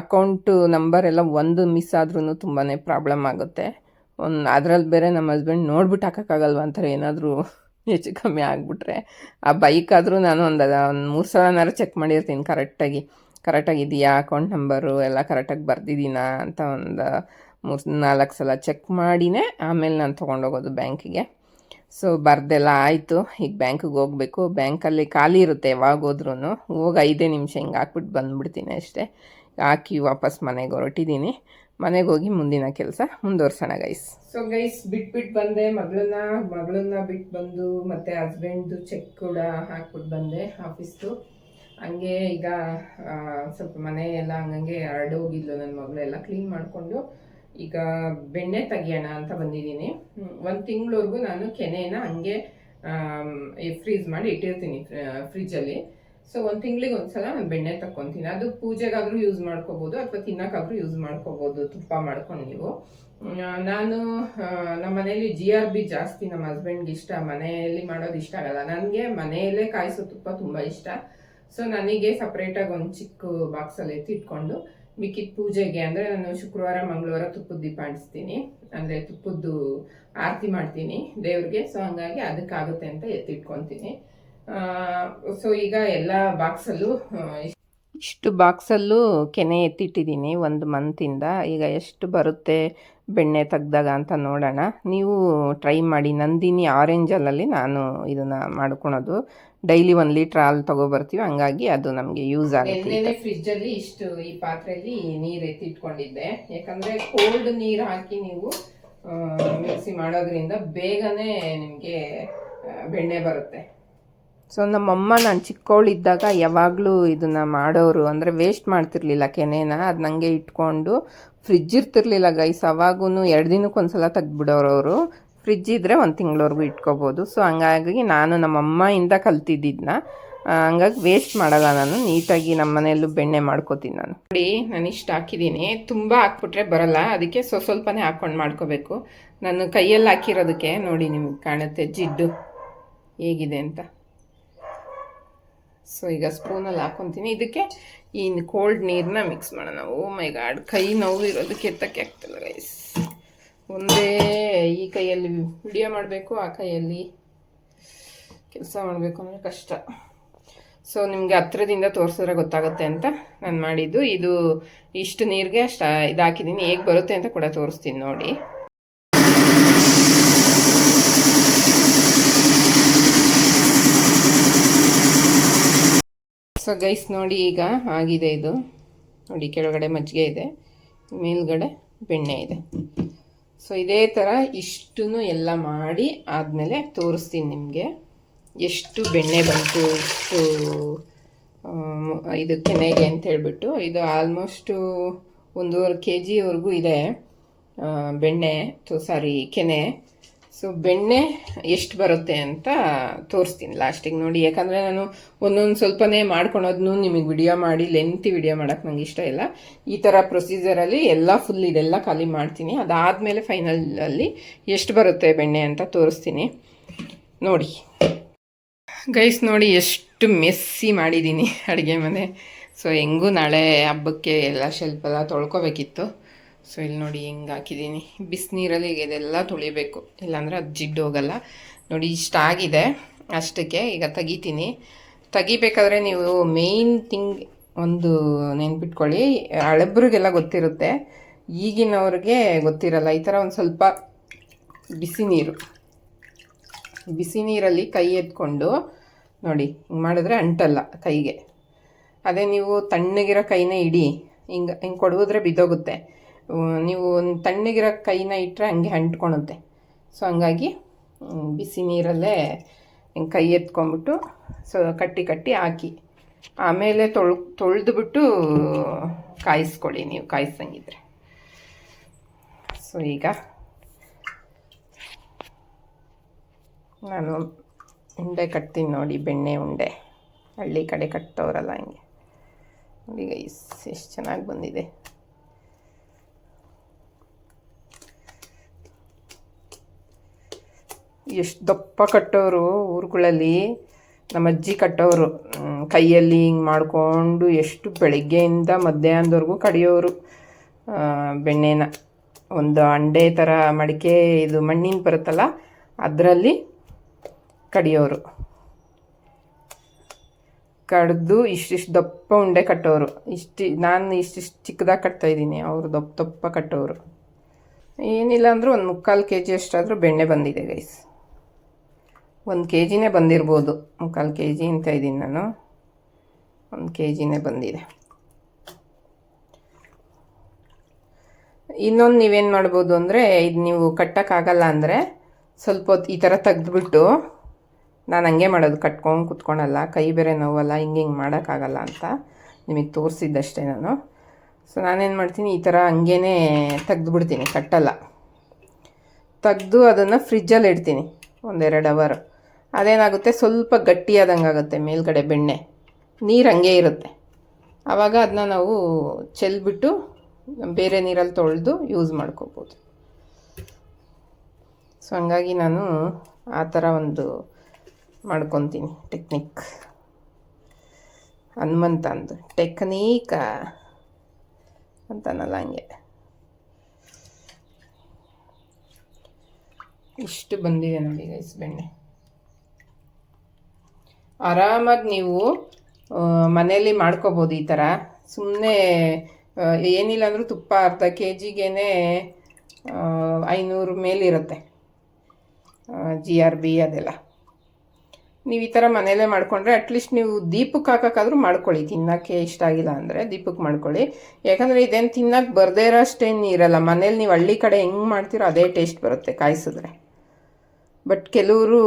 ಅಕೌಂಟು ನಂಬರ್ ಎಲ್ಲ ಒಂದು ಮಿಸ್ ಆದ್ರೂ ತುಂಬಾ ಪ್ರಾಬ್ಲಮ್ ಆಗುತ್ತೆ. ಅದರಲ್ಲಿ ಬೇರೆ ನಮ್ಮ ಹಸ್ಬೆಂಡ್ ನೋಡ್ಬಿಟ್ಟು ಹಾಕೋಕ್ಕಾಗಲ್ವ ಅಂತಾರೆ, ಏನಾದರೂ ಹೆಚ್ಚು ಕಮ್ಮಿ ಆಗಿಬಿಟ್ರೆ. ಆ ಬೈಕಾದರೂ ನಾನು ಒಂದು 3 ಸಲನಾರು ಚೆಕ್ ಮಾಡಿರ್ತೀನಿ ಕರೆಕ್ಟಾಗಿದೆಯಾ, ಅಕೌಂಟ್ ನಂಬರು ಎಲ್ಲ ಕರೆಕ್ಟಾಗಿ ಬರ್ದಿದ್ದೀನಾ ಅಂತ ಒಂದು 3-4 ಸಲ ಚೆಕ್ ಮಾಡಿನೇ ಆಮೇಲೆ ನಾನು ತೊಗೊಂಡೋಗೋದು ಬ್ಯಾಂಕಿಗೆ. ಸೊ ಬರ್ದೆಲ್ಲ ಆಯಿತು. ಈಗ ಬ್ಯಾಂಕಿಗೆ ಹೋಗಬೇಕು. ಬ್ಯಾಂಕಲ್ಲಿ ಖಾಲಿ ಇರುತ್ತೆ ಯಾವಾಗ ಹೋದ್ರೂ. ಹೋಗಿ 5 ನಿಮಿಷ ಹಿಂಗೆ ಹಾಕ್ಬಿಟ್ಟು ಬಂದುಬಿಡ್ತೀನಿ ಅಷ್ಟೇ. ಹಾಕಿ ವಾಪಸ್ ಮನೆಗೆ ಹೊರಟಿದ್ದೀನಿ. ಮನೆಗೆ ಹೋಗಿ ಮುಂದಿನ ಕೆಲಸ ಮುಂದುವರ್ಸೋಣ ಗೈಸ್. ಸೊ ಗೈಸ್ ಬಿಟ್ಬಿಟ್ಟು ಬಂದೆ ಮಗಳನ್ನ ಬಿಟ್ಟು ಬಂದು, ಮತ್ತು ಹಸ್ಬೆಂಡ್ದು ಚೆಕ್ ಕೂಡ ಹಾಕ್ಬಿಟ್ಟು ಬಂದೆ ಆಫೀಸ್ದು. ಹಂಗೆ ಈಗ ಸ್ವಲ್ಪ ಮನೆ ಎಲ್ಲ ಹಂಗಂಗೆ ಹರಡೋಗಿದ್ಲು ನನ್ನ ಮಗಳೆಲ್ಲ ಕ್ಲೀನ್ ಮಾಡಿಕೊಂಡು ಈಗ ಬೆಣ್ಣೆ ತೆಗಿಯೋಣ ಅಂತ ಬಂದಿದ್ದೀನಿ. 1 ತಿಂಗಳವರೆಗೂ ನಾನು ಕೆನೆನ ಹಂಗೆ ಫ್ರೀಸ್ ಮಾಡಿ ಇಟ್ಟಿರ್ತೀನಿ ಫ್ರಿಜ್ಜಲ್ಲಿ. ಸೊ 1 ತಿಂಗಳಿಗೆ ಒಂದ್ಸಲ ನಾನು ಬೆಣ್ಣೆ ತಕ್ಕೊತೀನಿ. ಅದು ಪೂಜೆಗಾದರೂ ಯೂಸ್ ಮಾಡ್ಕೋಬೋದು ಅಥವಾ ತಿನ್ನೋಕ್ಕಾದ್ರೂ ಯೂಸ್ ಮಾಡ್ಕೋಬೋದು, ತುಪ್ಪ ಮಾಡ್ಕೊಂಡು ನೀವು. ನಾನು ನಮ್ಮ ಮನೇಲಿ GRB ಜಾಸ್ತಿ ನಮ್ಮ ಹಸ್ಬೆಂಡ್ಗೆ ಇಷ್ಟ. ಮನೆಯಲ್ಲಿ ಮಾಡೋದು ಇಷ್ಟ ಆಗಲ್ಲ ನನಗೆ, ಮನೆಯಲ್ಲೇ ಕಾಯಿಸೋ ತುಪ್ಪ ತುಂಬ ಇಷ್ಟ. ಸೊ ನನಗೆ ಸಪ್ರೇಟಾಗಿ ಒಂದು ಚಿಕ್ಕ ಬಾಕ್ಸಲ್ಲಿ ಎತ್ತಿಟ್ಕೊಂಡು ಮಿಕ್ಕಿದ ಪೂಜೆಗೆ ಅಂದರೆ ನಾನು ಶುಕ್ರವಾರ ಮಂಗಳವಾರ ತುಪ್ಪದ ದೀಪ ಅಂಟಿಸ್ತೀನಿ, ಅಂದರೆ ತುಪ್ಪದ್ದು ಆರತಿ ಮಾಡ್ತೀನಿ ದೇವ್ರಿಗೆ. ಸೊ ಹಂಗಾಗಿ ಅದಕ್ಕಾಗುತ್ತೆ ಅಂತ ಎತ್ತಿಟ್ಕೊತೀನಿ. ಸೊ ಈಗ ಎಲ್ಲ ಬಾಕ್ಸಲ್ಲೂ ಇಷ್ಟು ಬಾಕ್ಸಲ್ಲೂ ಕೆನೆ ಎತ್ತಿಟ್ಟಿದ್ದೀನಿ 1 ಮಂತಿಂದ. ಈಗ ಎಷ್ಟು ಬರುತ್ತೆ ಬೆಣ್ಣೆ ತೆಗ್ದಾಗ ಅಂತ ನೋಡೋಣ. ನೀವು ಟ್ರೈ ಮಾಡಿ. ನಂದಿನಿ ಆರೆಂಜಲ್ಲಿ ನಾನು ಇದನ್ನು ಮಾಡ್ಕೊಳೋದು. ಡೈಲಿ 1 ಲೀಟ್ರ್ ಹಾಲು ತೊಗೊಬರ್ತೀವಿ, ಹಂಗಾಗಿ ಅದು ನಮಗೆ ಯೂಸ್ ಆಗುತ್ತೆ. ಫ್ರಿಜ್ಜಲ್ಲಿ ಇಷ್ಟು ಈ ಪಾತ್ರೆಯಲ್ಲಿ ನೀರು ಎತ್ತಿಟ್ಕೊಂಡಿದ್ದೆ. ಯಾಕಂದರೆ ಕೋಲ್ಡ್ ನೀರು ಹಾಕಿ ನೀವು ಮಿಕ್ಸಿ ಮಾಡೋದ್ರಿಂದ ಬೇಗನೆ ನಿಮಗೆ ಬೆಣ್ಣೆ ಬರುತ್ತೆ. ಸೊ ನಮ್ಮಮ್ಮ ನಾನು ಚಿಕ್ಕವಳಿದ್ದಾಗ ಯಾವಾಗಲೂ ಇದನ್ನು ಮಾಡೋರು, ಅಂದರೆ ವೇಸ್ಟ್ ಮಾಡ್ತಿರ್ಲಿಲ್ಲ ಕೆನೆನ. ಅದು ನನಗೆ ಇಟ್ಕೊಂಡು ಫ್ರಿಜ್ ಇರ್ತಿರ್ಲಿಲ್ಲ ಗೈಸ್. ಅವಾಗೂ 2 ದಿನಕ್ಕೊಂದ್ಸಲ ತೆಗ್ದುಬಿಡೋರು ಅವರು. ಫ್ರಿಜ್ ಇದ್ದರೆ 1 ತಿಂಗಳವರೆಗೂ ಇಟ್ಕೋಬೋದು. ಸೊ ಹಂಗಾಗಿ ನಾನು ನಮ್ಮಮ್ಮಯಿಂದ ಕಲ್ತಿದ್ದಿದ್ದನ್ನ, ಹಂಗಾಗಿ ವೇಸ್ಟ್ ಮಾಡಲ್ಲ ನಾನು. ನೀಟಾಗಿ ನಮ್ಮ ಮನೆಯಲ್ಲೂ ಬೆಣ್ಣೆ ಮಾಡ್ಕೋತೀನಿ ನಾನು. ನೋಡಿ ನಾನು ಇಷ್ಟು ಹಾಕಿದ್ದೀನಿ, ತುಂಬ ಹಾಕ್ಬಿಟ್ರೆ ಬರಲ್ಲ, ಅದಕ್ಕೆ ಸ್ವಲ್ಪನೇ ಹಾಕ್ಕೊಂಡು ಮಾಡ್ಕೋಬೇಕು. ನಾನು ಕೈಯಲ್ಲಿ ಹಾಕಿರೋದಕ್ಕೆ ನೋಡಿ ನಿಮ್ಗೆ ಕಾಣುತ್ತೆ ಜಿಡ್ಡು ಹೇಗಿದೆ ಅಂತ. ಸೊ ಈಗ ಸ್ಪೂನಲ್ಲಿ ಹಾಕ್ಕೊತೀನಿ. ಇದಕ್ಕೆ ಈ ಕೋಲ್ಡ್ ನೀರನ್ನ ಮಿಕ್ಸ್ ಮಾಡೋಣ. ಓ ಮೈ ಗಾಡ್, ಕೈ ನೋವು ಇರೋದಕ್ಕೆ ಎತ್ತಕ್ಕೆ ಆಗ್ತಿಲ್ಲ ಗೈಸ್. ಒಂದೇ ಈ ಕೈಯಲ್ಲಿ ವಿಡಿಯೋ ಮಾಡಬೇಕು, ಆ ಕೈಯಲ್ಲಿ ಕೆಲಸ ಮಾಡಬೇಕು ಅಂದರೆ ಕಷ್ಟ. ಸೊ ನಿಮಗೆ ಹತ್ರದಿಂದ ತೋರಿಸಿದ್ರೆ ಗೊತ್ತಾಗುತ್ತೆ ಅಂತ ನಾನು ಮಾಡಿದ್ದು. ಇದು ಇಷ್ಟು ನೀರಿಗೆ ಅಷ್ಟು ಇದು ಹಾಕಿದ್ದೀನಿ. ಹೇಗೆ ಬರುತ್ತೆ ಅಂತ ಕೂಡ ತೋರಿಸ್ತೀನಿ ನೋಡಿ. ಸೊ ಗೈಸ್ ನೋಡಿ ಈಗ ಆಗಿದೆ ಇದು. ನೋಡಿ ಕೆಳಗಡೆ ಮಜ್ಜಿಗೆ ಇದೆ, ಮೇಲ್ಗಡೆ ಬೆಣ್ಣೆ ಇದೆ. ಸೊ ಇದೇ ಥರ ಇಷ್ಟೂ ಎಲ್ಲ ಮಾಡಿ ಆದಮೇಲೆ ತೋರಿಸ್ತೀನಿ ನಿಮಗೆ ಎಷ್ಟು ಬೆಣ್ಣೆ ಬಂತು ಇಷ್ಟು ಇದು ಕೆನೆಗೆ ಅಂತ ಹೇಳ್ಬಿಟ್ಟು. ಇದು ಆಲ್ಮೋಸ್ಟು 1.5 kgವರೆಗೂ ಇದೆ ಬೆಣ್ಣೆ, ಕೆನೆ. ಸೊ ಬೆಣ್ಣೆ ಎಷ್ಟು ಬರುತ್ತೆ ಅಂತ ತೋರಿಸ್ತೀನಿ ಲಾಸ್ಟಿಗೆ ನೋಡಿ. ಯಾಕಂದರೆ ನಾನು ಒಂದೊಂದು ಸ್ವಲ್ಪನೇ ಮಾಡ್ಕೊಳೋದನ್ನು ನಿಮಗೆ ವಿಡಿಯೋ ಮಾಡಿ ಲೆಂತಿ ವಿಡಿಯೋ ಮಾಡೋಕ್ಕೆ ನಂಗೆ ಇಷ್ಟ ಇಲ್ಲ. ಈ ಥರ ಪ್ರೊಸೀಜರಲ್ಲಿ ಎಲ್ಲ ಫುಲ್ ಇದೆಲ್ಲ ಖಾಲಿ ಮಾಡ್ತೀನಿ. ಅದಾದಮೇಲೆ ಫೈನಲಲ್ಲಿ ಎಷ್ಟು ಬರುತ್ತೆ ಬೆಣ್ಣೆ ಅಂತ ತೋರಿಸ್ತೀನಿ ನೋಡಿ. ಗೈಸ್ ನೋಡಿ ಎಷ್ಟು ಮೆಸ್ಸಿ ಮಾಡಿದ್ದೀನಿ ಅಡುಗೆ ಮನೆ. ಸೊ ಹೆಂಗೂ ನಾಳೆ ಹಬ್ಬಕ್ಕೆ ಎಲ್ಲ ಶೆಲ್ಫೆಲ್ಲ ತೊಳ್ಕೊಬೇಕಿತ್ತು. ಸೊ ಇಲ್ಲಿ ನೋಡಿ ಹೆಂಗೆ ಹಾಕಿದ್ದೀನಿ. ಬಿಸಿನೀರಲ್ಲಿ ಈಗ ಇದೆಲ್ಲ ತೊಳಿಬೇಕು, ಇಲ್ಲಾಂದರೆ ಅದು ಜಿಡ್ಡು ಹೋಗಲ್ಲ. ನೋಡಿ ಇಷ್ಟಾಗಿದೆ ಅಷ್ಟಕ್ಕೆ. ಈಗ ತೆಗಿತೀನಿ. ತೆಗಿಬೇಕಾದ್ರೆ ನೀವು ಮೇಯ್ನ್ ಥಿಂಗ್ ಒಂದು ನೆನ್ಪಿಟ್ಕೊಳ್ಳಿ, ಹಳಬ್ರಿಗೆಲ್ಲ ಗೊತ್ತಿರುತ್ತೆ, ಈಗಿನವ್ರಿಗೆ ಗೊತ್ತಿರಲ್ಲ. ಈ ಥರ ಒಂದು ಸ್ವಲ್ಪ ಬಿಸಿ ನೀರಲ್ಲಿ ಕೈ ಎತ್ಕೊಂಡು ನೋಡಿ ಹಿಂಗೆ ಮಾಡಿದ್ರೆ ಅಂಟಲ್ಲ ಕೈಗೆ. ಅದೇ ನೀವು ತಣ್ಣಗಿರೋ ಕೈನ ಇಡಿ, ಹಿಂಗೆ ಕೊಡೋದ್ರೆ ಬಿದ್ದೋಗುತ್ತೆ. ನೀವು ತಣ್ಣಗಿರೋ ಕೈನ ಇಟ್ಟರೆ ಹಂಗೆ ಅಂಟ್ಕೊಳುತ್ತೆ. ಸೊ ಹಂಗಾಗಿ ಬಿಸಿ ನೀರಲ್ಲೇ ಹಿಂಗೆ ಕೈ ಎತ್ಕೊಂಡ್ಬಿಟ್ಟು ಸೊ ಕಟ್ಟಿ ಹಾಕಿ ಆಮೇಲೆ ತೊಳೆದ್ಬಿಟ್ಟು ಕಾಯಿಸ್ಕೊಳ್ಳಿ ನೀವು ಕಾಯಿಸಂಗಿದ್ರೆ. ಸೊ ಈಗ ನಾನು ಉಂಡೆ ಕಟ್ತೀನಿ ನೋಡಿ, ಬೆಣ್ಣೆ ಉಂಡೆ. ಹಳ್ಳಿ ಕಡೆ ಕಟ್ಟೋರಲ್ಲ ಹಿಂಗೆ ನೋಡಿ ಗೈಸ್, ಎಷ್ಟು ಚೆನ್ನಾಗಿ ಬಂದಿದೆ. ಎಷ್ಟು ದಪ್ಪ ಕಟ್ಟೋರು ಊರುಗಳಲ್ಲಿ, ನಮ್ಮ ಅಜ್ಜಿ ಕಟ್ಟೋರು ಕೈಯಲ್ಲಿ ಹಿಂಗೆ ಮಾಡಿಕೊಂಡು ಎಷ್ಟು ಬೆಳಗ್ಗೆಯಿಂದ ಮಧ್ಯಾಹ್ನದವರೆಗೂ ಕಡಿಯೋರು ಬೆಣ್ಣೆನ. ಒಂದು ಅಂಡೆ ಥರ ಮಡಿಕೆ, ಇದು ಮಣ್ಣಿನ ಬರುತ್ತಲ್ಲ ಅದರಲ್ಲಿ ಕಡಿಯೋರು. ಕಡ್ದು ಇಷ್ಟಿಷ್ಟು ದಪ್ಪ ಉಂಡೆ ಕಟ್ಟೋರು. ನಾನು ಇಷ್ಟಿಷ್ಟು ಚಿಕ್ಕದಾಗಿ ಕಟ್ತಾಯಿದ್ದೀನಿ, ಅವರು ದಪ್ಪ ಕಟ್ಟೋರು. ಏನಿಲ್ಲ ಅಂದರೂ 1/4 kg ಅಷ್ಟಾದರೂ ಬೆಣ್ಣೆ ಬಂದಿದೆ ಗೈಸ್. 1 kgನೇ ಬಂದಿರ್ಬೋದು. 1/4 kg ಅಂತ ಇದ್ದೀನಿ ನಾನು, 1 kgನೇ ಬಂದಿದೆ. ಇನ್ನೊಂದು ನೀವೇನು ಮಾಡ್ಬೋದು ಅಂದರೆ, ಇದು ನೀವು ಕಟ್ಟೋಕ್ಕಾಗಲ್ಲ ಅಂದರೆ ಸ್ವಲ್ಪ ಹೊತ್ತು ಈ ಥರ ತೆಗೆದ್ಬಿಟ್ಟು, ನಾನು ಹಂಗೆ ಮಾಡೋದು, ಕಟ್ಕೊಂಡು ಕುತ್ಕೊಳಲ್ಲ, ಕೈ ಬೇರೆ ನೋವಲ್ಲ, ಹಿಂಗೆ ಮಾಡೋಕ್ಕಾಗಲ್ಲ ಅಂತ ನಿಮಗೆ ತೋರಿಸಿದ್ದಷ್ಟೇ ನಾನು. ಸೊ ನಾನೇನು ಮಾಡ್ತೀನಿ, ಈ ಥರ ಹಂಗೇ ತೆಗೆದುಬಿಡ್ತೀನಿ, ಕಟ್ಟಲ್ಲ. ತೆಗೆದು ಅದನ್ನು ಫ್ರಿಜ್ಜಲ್ಲಿ ಇಡ್ತೀನಿ 1-2 ಅವರ್. ಅದೇನಾಗುತ್ತೆ, ಸ್ವಲ್ಪ ಗಟ್ಟಿಯಾದಂಗೆ ಆಗುತ್ತೆ ಮೇಲ್ಗಡೆ ಬೆಣ್ಣೆ, ನೀರು ಹಂಗೆ ಇರುತ್ತೆ. ಆವಾಗ ಅದನ್ನ ನಾವು ಚೆಲ್ಬಿಟ್ಟು ಬೇರೆ ನೀರಲ್ಲಿ ತೊಳೆದು ಯೂಸ್ ಮಾಡ್ಕೋಬೋದು. ಸೊ ಹಂಗಾಗಿ ನಾನು ಆ ಥರ ಒಂದು ಮಾಡ್ಕೊತೀನಿ ಟೆಕ್ನಿಕ್. ಹನುಮಂತ ಅಂದು ಟೆಕ್ನೀಕ ಅಂತನಲ್ಲ ಹಂಗೆ. ಇಷ್ಟು ಬಂದಿದೆ ನೋಡಿ ಗೈಸ್ ಬೆಣ್ಣೆ. ಆರಾಮಾಗಿ ನೀವು ಮನೆಯಲ್ಲಿ ಮಾಡ್ಕೋಬೋದು ಈ ಥರ. ಸುಮ್ಮನೆ ಏನಿಲ್ಲ ಅಂದರೂ ತುಪ್ಪ ಅರ್ಧ kgಗೇ 500 ಮೇಲಿರುತ್ತೆ, GRB ಅದೆಲ್ಲ. ನೀವು ಈ ಥರ ಮನೆಯಲ್ಲೇ ಮಾಡಿಕೊಂಡ್ರೆ ಅಟ್ಲೀಸ್ಟ್ ನೀವು ದೀಪಕ್ಕೆ ಹಾಕೋಕ್ಕಾದ್ರೂ ಮಾಡ್ಕೊಳ್ಳಿ. ತಿನ್ನೋಕ್ಕೆ ಇಷ್ಟ ಆಗಿಲ್ಲ ಅಂದರೆ ದೀಪಕ್ಕೆ ಮಾಡ್ಕೊಳ್ಳಿ. ಯಾಕಂದರೆ ಇದೇನು ತಿನ್ನೋಕ್ಕೆ ಬರದೇ ಇರೋ ಅಷ್ಟೇನು ಇರಲ್ಲ. ಮನೇಲಿ ನೀವು ಹಳ್ಳಿ ಕಡೆ ಹೆಂಗೆ ಮಾಡ್ತೀರೋ ಅದೇ ಟೇಸ್ಟ್ ಬರುತ್ತೆ ಕಾಯಿಸಿದ್ರೆ. ಬಟ್ ಕೆಲವರು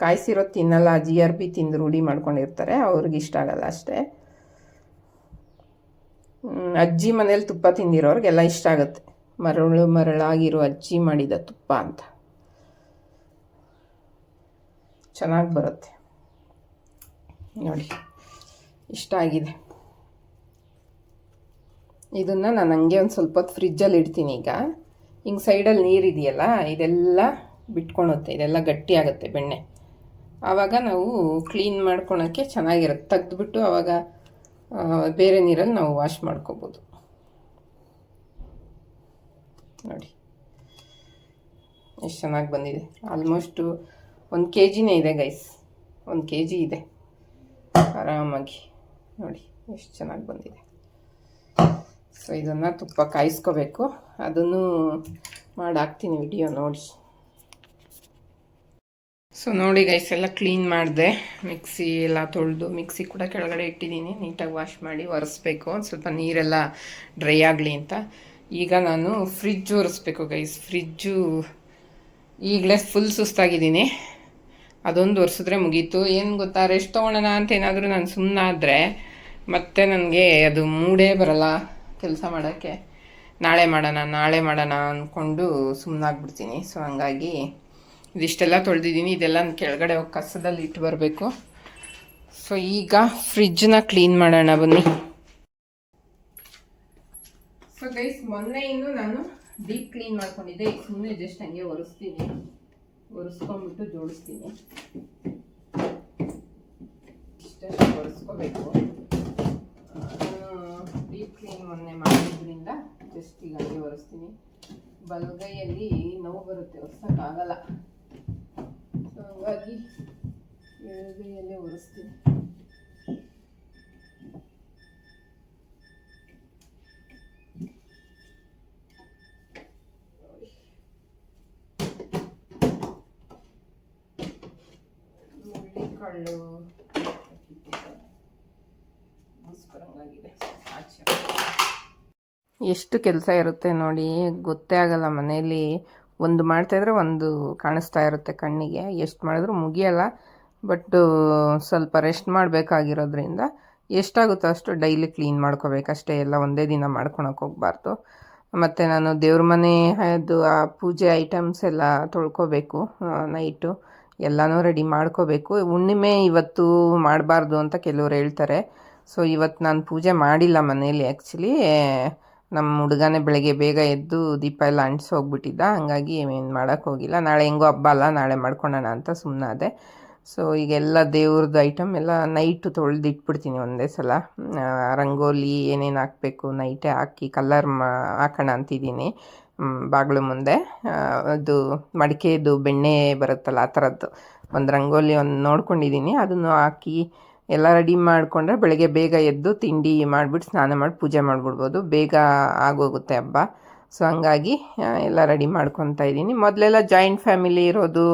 ಕಾಯಿಸಿರೋ ತಿನ್ನಲ್ಲ, GRP ತಿಂದು ರೂಢಿ ಮಾಡ್ಕೊಂಡಿರ್ತಾರೆ, ಅವ್ರಿಗೆ ಇಷ್ಟ ಆಗಲ್ಲ ಅಷ್ಟೇ. ಅಜ್ಜಿ ಮನೇಲಿ ತುಪ್ಪ ತಿಂದಿರೋರಿಗೆಲ್ಲ ಇಷ್ಟ ಆಗುತ್ತೆ, ಮರಳಾಗಿರೋ ಅಜ್ಜಿ ಮಾಡಿದ ತುಪ್ಪ ಅಂತ ಚೆನ್ನಾಗಿ ಬರುತ್ತೆ ನೋಡಿ. ಇಷ್ಟ ಆಗಿದೆ. ಇದನ್ನು ನಾನು ಹಂಗೆ ಒಂದು ಸ್ವಲ್ಪ ಹೊತ್ತು ಫ್ರಿಜ್ಜಲ್ಲಿ ಇಡ್ತೀನಿ. ಈಗ ಹಿಂಗೆ ಸೈಡಲ್ಲಿ ನೀರಿದೆಯಲ್ಲ, ಇದೆಲ್ಲ ಬಿಟ್ಕೊಳುತ್ತೆ, ಇದೆಲ್ಲ ಗಟ್ಟಿ ಆಗುತ್ತೆ ಬೆಣ್ಣೆ. ಆವಾಗ ನಾವು ಕ್ಲೀನ್ ಮಾಡ್ಕೊಳಕ್ಕೆ ಚೆನ್ನಾಗಿರುತ್ತೆ. ತೆಗೆದ್ಬಿಟ್ಟು ಆವಾಗ ಬೇರೆ ನೀರಲ್ಲಿ ನಾವು ವಾಶ್ ಮಾಡ್ಕೋಬೋದು ನೋಡಿ. ಎಷ್ಟು ಚೆನ್ನಾಗಿ ಬಂದಿದೆ. ಆಲ್ಮೋಸ್ಟು 1 kg ಇದೆ ಗೈಸ್, 1 kg ಇದೆ ಆರಾಮಾಗಿ ನೋಡಿ, ಎಷ್ಟು ಚೆನ್ನಾಗಿ ಬಂದಿದೆ. ಸೊ ಇದನ್ನು ತುಪ್ಪ ಕಾಯಿಸ್ಕೋಬೇಕು, ಅದನ್ನು ಮಾಡಾಕ್ತೀನಿ ವಿಡಿಯೋ ನೋಡಿ. ಸೊ ನೋಡಿ ಗೈಸ್, ಎಲ್ಲ ಕ್ಲೀನ್ ಮಾಡಿದೆ, ಮಿಕ್ಸಿ ಎಲ್ಲ ತೊಳೆದು, ಮಿಕ್ಸಿ ಕೂಡ ಕೆಳಗಡೆ ಇಟ್ಟಿದ್ದೀನಿ, ನೀಟಾಗಿ ವಾಶ್ ಮಾಡಿ ಒರೆಸ್ಬೇಕು, ಒಂದು ಸ್ವಲ್ಪ ನೀರೆಲ್ಲ ಡ್ರೈ ಆಗಲಿ ಅಂತ. ಈಗ ನಾನು ಫ್ರಿಜ್ ಒರೆಸ್ಬೇಕು ಗೈಸ್. ಫ್ರಿಜ್ಜು ಈಗಲೇ ಫುಲ್ ಸುಸ್ತಾಗಿದ್ದೀನಿ, ಅದೊಂದು ಒರೆಸಿದ್ರೆ ಮುಗೀತು. ಏನು ಗೊತ್ತಾ, ರೆಸ್ಟ್ ತೊಗೊಳೋಣ ಅಂತ ಏನಾದರೂ ನಾನು ಸುಮ್ಮನಾದರೆ ಮತ್ತೆ ನನಗೆ ಅದು ಮೂಡೇ ಬರಲ್ಲ ಕೆಲಸ ಮಾಡೋಕ್ಕೆ. ನಾಳೆ ಮಾಡೋಣ ಅಂದ್ಕೊಂಡು ಸುಮ್ಮನಾಗ್ಬಿಡ್ತೀನಿ. ಸೊ ಹಂಗಾಗಿ ಇದಿಷ್ಟೆಲ್ಲ ತೊಳೆದಿದ್ದೀನಿ, ಇದೆಲ್ಲ ಕೆಳಗಡೆ ಹೋಗಿ ಕಸದಲ್ಲಿ ಇಟ್ಟು ಬರಬೇಕು. ಸೊ ಈಗ ಫ್ರಿಜ್ನ ಕ್ಲೀನ್ ಮಾಡೋಣ ಬನ್ನಿ. ಸೊ ಗೈಸ್, ಮೊನ್ನೆ ಇನ್ನು ನಾನು ಡೀಪ್ ಕ್ಲೀನ್ ಮಾಡ್ಕೊಂಡಿದ್ದೆ, ಈಗ ಸುಮ್ಮನೆ ಜಸ್ಟ್ ಹಂಗೆ ಒರೆಸ್ಕೊಂಡ್ಬಿಟ್ಟು ಜೋಡಿಸ್ತೀನಿ. ಇಷ್ಟಷ್ಟು ಒರೆಸ್ಕೋಬೇಕು. ಡೀಪ್ ಕ್ಲೀನ್ ಮೊನ್ನೆ ಮಾಡಿದ್ರಿಂದ ಜಸ್ಟ್ ಈಗ ಹಂಗೆ ಒರೆಸ್ತೀನಿ. ಬಲಗೈಯಲ್ಲಿ ನೋವು ಬರುತ್ತೆ, ಒರೆಸೋಕ್ಕಾಗಲ್ಲ. ಸೊ ಹಂಗಾಗಿ ಎಡಗೈಯಲ್ಲೇ ಒರೆಸ್ತೀನಿ. ಕಳ್ಳು ಎಷ್ಟು ಕೆಲಸ ಇರುತ್ತೆ ನೋಡಿ, ಗೊತ್ತೇ ಆಗಲ್ಲ. ಮನೆಯಲ್ಲಿ ಒಂದು ಮಾಡ್ತಾಯಿದ್ರೆ ಒಂದು ಕಾಣಿಸ್ತಾ ಇರುತ್ತೆ ಕಣ್ಣಿಗೆ, ಎಷ್ಟು ಮಾಡಿದ್ರೂ ಮುಗಿಯಲ್ಲ. ಬಟ್ ಸ್ವಲ್ಪ ರೆಸ್ಟ್ ಮಾಡಬೇಕಾಗಿರೋದ್ರಿಂದ ಎಷ್ಟಾಗುತ್ತೋ ಅಷ್ಟು ಡೈಲಿ ಕ್ಲೀನ್ ಮಾಡ್ಕೋಬೇಕಷ್ಟೇ, ಎಲ್ಲ ಒಂದೇ ದಿನ ಮಾಡ್ಕೊಳಕ್ಕೆ ಹೋಗಬಾರ್ದು. ಮತ್ತು ನಾನು ದೇವ್ರ ಮನೆ ಅದು ಆ ಪೂಜೆ ಐಟಮ್ಸ್ ಎಲ್ಲ ತೊಳ್ಕೊಬೇಕು, ನೈಟು ಎಲ್ಲನೂ ರೆಡಿ ಮಾಡ್ಕೋಬೇಕು. ಹುಣ್ಣಿಮೆ ಇವತ್ತು ಮಾಡಬಾರ್ದು ಅಂತ ಕೆಲವ್ರು ಹೇಳ್ತಾರೆ. ಸೊ ಇವತ್ತು ನಾನು ಪೂಜೆ ಮಾಡಿಲ್ಲ ಮನೇಲಿ. ಆ್ಯಕ್ಚುಲಿ ನಮ್ಮ ಹುಡುಗನೇ ಬೆಳಗ್ಗೆ ಬೇಗ ಎದ್ದು ದೀಪ ಎಲ್ಲ ಅಂಟಿಸೋಗ್ಬಿಟ್ಟಿದ್ದ, ಹಂಗಾಗಿ ಏನು ಮಾಡೋಕ್ಕೆ ಹೋಗಿಲ್ಲ. ನಾಳೆ ಹೆಂಗೋ ಹಬ್ಬ ಅಲ್ಲ, ನಾಳೆ ಮಾಡ್ಕೊಳೋಣ ಅಂತ ಸುಮ್ಮನಾದೆ. ಸೊ ಈಗೆಲ್ಲ ದೇವ್ರದ್ದು ಐಟಮ್ ಎಲ್ಲ ನೈಟು ತೊಳೆದು ಇಟ್ಬಿಡ್ತೀನಿ ಒಂದೇ ಸಲ. ರಂಗೋಲಿ ಏನೇನು ಹಾಕಬೇಕು ನೈಟೇ ಹಾಕಿ ಕಲರ್ ಹಾಕೋಣ ಅಂತಿದ್ದೀನಿ. ಬಾಗಿಲು ಮುಂದೆ ಅದು ಮಡಿಕೆದು ಬೆಣ್ಣೆ ಬರುತ್ತಲ್ಲ, ಆ ಥರದ್ದು ಒಂದು ರಂಗೋಲಿ ಒಂದು ನೋಡ್ಕೊಂಡಿದ್ದೀನಿ. ಅದನ್ನು ಹಾಕಿ ಎಲ್ಲ ರೆಡಿ ಮಾಡಿಕೊಂಡ್ರೆ ಬೆಳಗ್ಗೆ ಬೇಗ ಎದ್ದು ತಿಂಡಿ ಮಾಡಿಬಿಟ್ಟು ಸ್ನಾನ ಮಾಡಿ ಪೂಜೆ ಮಾಡಿಬಿಡ್ಬೋದು, ಬೇಗ ಆಗೋಗುತ್ತೆ ಹಬ್ಬ. ಸೊ ಹಂಗಾಗಿ ಎಲ್ಲ ರೆಡಿ ಮಾಡ್ಕೊತಾ ಇದ್ದೀನಿ. ಮೊದಲೆಲ್ಲ ಜಾಯಿಂಟ್ ಫ್ಯಾಮಿಲಿ ಇರೋದು,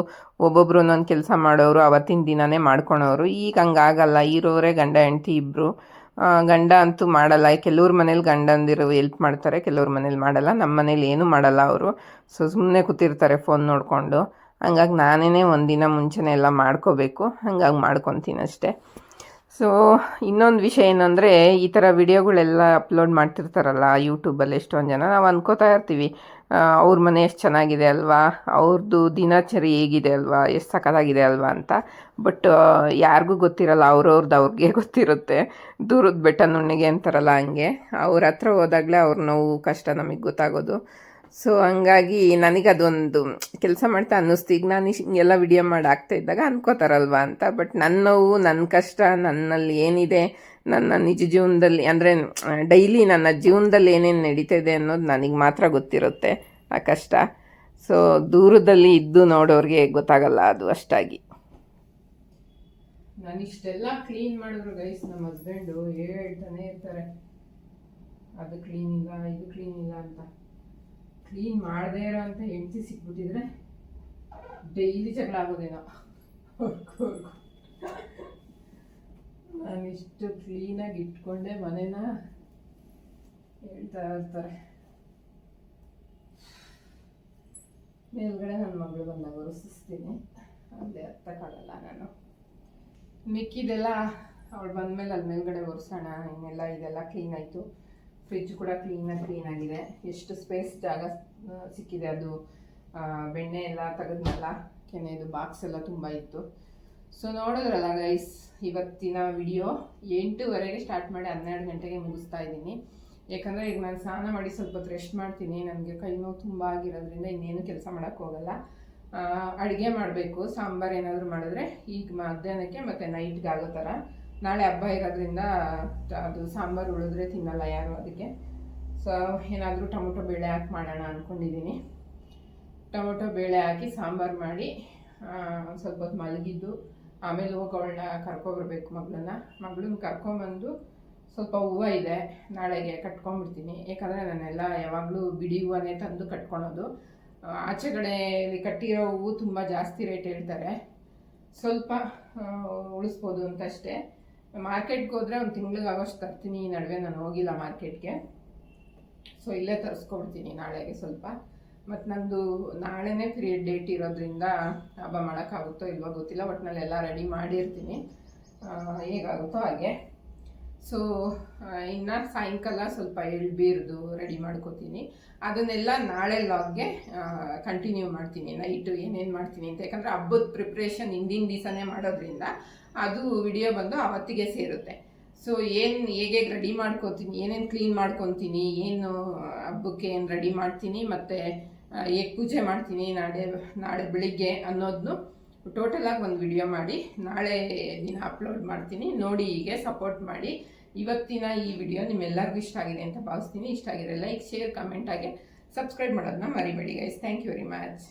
ಒಬ್ಬೊಬ್ರು ಒಂದೊಂದು ಕೆಲಸ ಮಾಡೋರು, ಅವತ್ತಿನ ದಿನವೇ ಮಾಡ್ಕೊಳೋರು. ಈಗ ಹಂಗಾಗಲ್ಲ, ಇರೋರೇ ಗಂಡ ಹೆಂಡ್ತಿ ಇಬ್ಬರು. ಗಂಡ ಅಂತೂ ಮಾಡಲ್ಲ, ಕೆಲವ್ರ ಮನೇಲಿ ಗಂಡಂದಿರು ಎಲ್ಪ್ ಮಾಡ್ತಾರೆ, ಕೆಲವ್ರ ಮನೇಲಿ ಮಾಡಲ್ಲ. ನಮ್ಮ ಮನೇಲಿ ಏನೂ ಮಾಡಲ್ಲ ಅವರು. ಸೊ ಸುಮ್ಮನೆ ಕೂತಿರ್ತಾರೆ ಫೋನ್ ನೋಡಿಕೊಂಡು. ಹಂಗಾಗಿ ನಾನೇ ಒಂದಿನ ಮುಂಚೆನೇ ಎಲ್ಲ ಮಾಡ್ಕೋಬೇಕು, ಹಂಗಾಗಿ ಮಾಡ್ಕೊತೀನಿ ಅಷ್ಟೇ. ಸೊ ಇನ್ನೊಂದು ವಿಷಯ ಏನಂದರೆ, ಈ ಥರ ವಿಡಿಯೋಗಳೆಲ್ಲ ಅಪ್ಲೋಡ್ ಮಾಡ್ತಿರ್ತಾರಲ್ಲ ಯೂಟ್ಯೂಬಲ್ಲಿ ಎಷ್ಟೊಂದು ಜನ, ನಾವು ಅಂದ್ಕೋತಾ ಇರ್ತೀವಿ ಅವ್ರ ಮನೆ ಎಷ್ಟು ಚೆನ್ನಾಗಿದೆ ಅಲ್ವಾ, ಅವ್ರದ್ದು ದಿನಚರಿ ಹೇಗಿದೆ ಅಲ್ವಾ, ಎಷ್ಟು ಸಖತ್ತಾಗಿದೆ ಅಲ್ವಾ ಅಂತ. ಬಟ್ ಯಾರಿಗೂ ಗೊತ್ತಿರಲ್ಲ, ಅವ್ರಿಗೆ ಗೊತ್ತಿರುತ್ತೆ. ದೂರದ ಬೆಟ್ಟ ನುಣ್ಣಿಗೆ ಅಂತಾರಲ್ಲ, ಹಂಗೆ ಅವ್ರ ಹತ್ರ ಹೋದಾಗಲೇ ಅವ್ರ ನೋವು ಕಷ್ಟ ನಮಗೆ ಗೊತ್ತಾಗೋದು. ಸೊ ಹಂಗಾಗಿ ನನಗದೊಂದು ಕೆಲಸ ಮಾಡ್ತಾ ಅನ್ನಿಸ್ತು, ಈಗ ನಾನು ಹಿಂಗೆಲ್ಲ ವಿಡಿಯೋ ಮಾಡಿ ಆಗ್ತಾಯಿದ್ದಾಗ ಅನ್ಕೋತಾರಲ್ವ ಅಂತ. ಬಟ್ ನನ್ನ ನೋವು, ನನ್ನ ಕಷ್ಟ, ನನ್ನಲ್ಲಿ ಏನಿದೆ, ನನ್ನ ನಿಜ ಜೀವನದಲ್ಲಿ ಅಂದರೆ ಡೈಲಿ ನನ್ನ ಜೀವನದಲ್ಲಿ ಏನೇನು ನಡೀತಾಯಿದೆ ಅನ್ನೋದು ನನಗೆ ಮಾತ್ರ ಗೊತ್ತಿರುತ್ತೆ ಆ ಕಷ್ಟ. ಸೊ ದೂರದಲ್ಲಿ ಇದ್ದು ನೋಡೋರಿಗೆ ಗೊತ್ತಾಗಲ್ಲ ಅದು ಅಷ್ಟಾಗಿ. ನಾನು ಇಷ್ಟೆಲ್ಲ ಕ್ಲೀನ್ ಮಾಡಿದ್ರು ಗೈಸ್, ನಮ್ಮ ಹಸ್ಬೆಂಡು ಹೇಳ್ತಾನೆ ಇರ್ತಾರೆ, ಅದು ಕ್ಲೀನ್ ಇಲ್ಲ, ಇದು ಕ್ಲೀನ್ ಇಲ್ಲ ಅಂತ. ಕ್ಲೀನ್ ಮಾಡದೇ ಇರೋ ಅಂತ ಹೆಂಡತಿ ಸಿಕ್ಬಿಟ್ಟಿದ್ರೆ ಡೈಲಿ ಜಗಳ ಆಗೋದೇನೋ. ನಾನಿಷ್ಟು ಕ್ಲೀನಾಗಿ ಇಟ್ಕೊಂಡೆ ಮನೇನ ಹೇಳ್ತಾ ಇರ್ತಾರೆ. ಮೇಲ್ಗಡೆ ನನ್ನ ಮಗಳು ಬಂದಾಗ ಒರೆಸಿಸ್ತೀನಿ, ಅಲ್ಲೇ ಹತ್ತಕ್ಕಾಗಲ್ಲ ನಾನು. ಮಿಕ್ಕಿದೆಲ್ಲ ಅವಳು ಬಂದಮೇಲೆ ಅಲ್ಲಿ ಮೇಲ್ಗಡೆ ಒರೆಸೋಣ. ಇನ್ನೆಲ್ಲ ಇದೆಲ್ಲ ಕ್ಲೀನ್ ಆಯಿತು. ಫ್ರಿಜ್ ಕೂಡ ಕ್ಲೀನ್ ಆಗಿದೆ. ಎಷ್ಟು ಸ್ಪೇಸ್ ಜಾಗ ಸಿಕ್ಕಿದೆ. ಅದು ಬೆಣ್ಣೆ ಎಲ್ಲ ತೆಗೆದ್ನಲ್ಲ, ಕೆನೆದು ಬಾಕ್ಸ್ ಎಲ್ಲ ತುಂಬ ಇತ್ತು. ಸೊ ನೋಡಿದ್ರಲ್ಲ ಗೈಸ್, ಇವತ್ತಿನ ವಿಡಿಯೋ 8:30ಗೆ ಸ್ಟಾರ್ಟ್ ಮಾಡಿ 12 ಗಂಟೆಗೆ ಮುಗಿಸ್ತಾ ಇದ್ದೀನಿ. ಯಾಕಂದರೆ ಈಗ ನಾನು ಸ್ನಾನ ಮಾಡಿ ಸ್ವಲ್ಪ ಹೊತ್ತು ರೆಸ್ಟ್ ಮಾಡ್ತೀನಿ. ನನಗೆ ಕೈ ನೋವು ತುಂಬ ಆಗಿರೋದ್ರಿಂದ ಇನ್ನೇನು ಕೆಲಸ ಮಾಡೋಕ್ಕೆ ಹೋಗಲ್ಲ. ಅಡುಗೆ ಮಾಡಬೇಕು, ಸಾಂಬಾರು ಏನಾದರೂ ಮಾಡಿದ್ರೆ ಈಗ ಮಧ್ಯಾಹ್ನಕ್ಕೆ ಮತ್ತು ನೈಟ್ಗೆ ಆಗೋ ಥರ. ನಾಳೆ ಹಬ್ಬ ಇರೋದ್ರಿಂದ ಅದು ಸಾಂಬಾರು ಉಳಿದ್ರೆ ತಿನ್ನಲ್ಲ ಯಾರು, ಅದಕ್ಕೆ ಸೊ ಏನಾದರೂ ಟೊಮೊಟೊ ಬೇಳೆ ಹಾಕಿ ಮಾಡೋಣ ಅಂದ್ಕೊಂಡಿದ್ದೀನಿ. ಟೊಮೊಟೊ ಬೇಳೆ ಹಾಕಿ ಸಾಂಬಾರು ಮಾಡಿ ಸ್ವಲ್ಪ ಹೊತ್ತು ಮಲಗಿದ್ದು ಆಮೇಲೆ ಹೋಗಿ ಅವಳನ್ನ ಕರ್ಕೊಬರ್ಬೇಕು. ಮಗಳನ್ನ ಕರ್ಕೊಂಬಂದು ಸ್ವಲ್ಪ ಹೂವು ಇದೆ ನಾಳೆಗೆ ಕಟ್ಕೊಂಡ್ಬಿಡ್ತೀನಿ. ಯಾಕಂದರೆ ನಾನೆಲ್ಲ ಯಾವಾಗಲೂ ಬಿಡಿ ಹೂವನ್ನೇ ತಂದು ಕಟ್ಕೊಳೋದು. ಆಚೆಗಡೆ ಕಟ್ಟಿರೋ ಹೂವು ತುಂಬ ಜಾಸ್ತಿ ರೇಟ್ ಹೇಳ್ತಾರೆ, ಸ್ವಲ್ಪ ಉಳಿಸ್ಬೋದು ಅಂತ ಅಷ್ಟೇ. ಮಾರ್ಕೆಟ್ಗೆ ಹೋದರೆ ಒಂದು ತಿಂಗ್ಳಿಗೆ ಆಗೋಷ್ಟು ತರ್ತೀನಿ. ಈ ನಡುವೆ ನಾನು ಹೋಗಿಲ್ಲ ಮಾರ್ಕೆಟ್ಗೆ, ಸೊ ಇಲ್ಲೇ ತರಿಸ್ಕೊಡ್ತೀನಿ ನಾಳೆಗೆ ಸ್ವಲ್ಪ. ಮತ್ತು ನಂದು ನಾಳೆನೇ ಪೀರಿಯಡ್ ಡೇಟ್ ಇರೋದ್ರಿಂದ ಹಬ್ಬ ಮಾಡೋಕ್ಕಾಗುತ್ತೋ ಇಲ್ವೋ ಗೊತ್ತಿಲ್ಲ. ಒಟ್ಟಿನಲ್ಲಿ ಎಲ್ಲ ರೆಡಿ ಮಾಡಿರ್ತೀನಿ, ಹೇಗಾಗುತ್ತೋ ಹಾಗೆ. ಸೊ ಇನ್ನು ಸಾಯಂಕಾಲ ಸ್ವಲ್ಪ ಎಳ್ಬೀರ್ದು ರೆಡಿ ಮಾಡ್ಕೋತೀನಿ. ಅದನ್ನೆಲ್ಲ ನಾಳೆ ಲಾಗ್ಗೆ ಕಂಟಿನ್ಯೂ ಮಾಡ್ತೀನಿ. ನೈಟು ಏನೇನು ಮಾಡ್ತೀನಿ ಅಂತ, ಯಾಕಂದರೆ ಹಬ್ಬದ ಪ್ರಿಪ್ರೇಷನ್ ಹಿಂದಿನ ದಿವಸನೇ ಮಾಡೋದ್ರಿಂದ ಅದು ವಿಡಿಯೋ ಬಂದು ಆವತ್ತಿಗೆ ಸೇರುತ್ತೆ. ಸೊ ಹೇಗೆ ರೆಡಿ ಮಾಡ್ಕೋತೀನಿ, ಏನೇನು ಕ್ಲೀನ್ ಮಾಡ್ಕೊತೀನಿ, ಏನು ಹಬ್ಬಕ್ಕೆ ಏನು ರೆಡಿ ಮಾಡ್ತೀನಿ, ಮತ್ತು ಹೇಗೆ ಪೂಜೆ ಮಾಡ್ತೀನಿ ನಾಳೆ ಬೆಳಿಗ್ಗೆ ಅನ್ನೋದನ್ನು ಟೋಟಲಾಗಿ ಒಂದು ವಿಡಿಯೋ ಮಾಡಿ ನಾಳೆ ದಿನ ಅಪ್ಲೋಡ್ ಮಾಡ್ತೀನಿ. ನೋಡಿ, ಹೀಗೆ ಸಪೋರ್ಟ್ ಮಾಡಿ. ಇವತ್ತಿನ ಈ ವಿಡಿಯೋ ನಿಮ್ಮೆಲ್ಲರಿಗೂ ಇಷ್ಟ ಆಗಿದೆ ಅಂತ ಭಾವಿಸ್ತೀನಿ. ಇಷ್ಟ ಆಗಿದ್ರೆ ಲೈಕ್, ಶೇರ್, ಕಮೆಂಟ್ ಹಾಗೆ ಸಬ್ಸ್ಕ್ರೈಬ್ ಮಾಡೋದನ್ನ ಮರಿಬೇಡಿ guys. Thank you very much.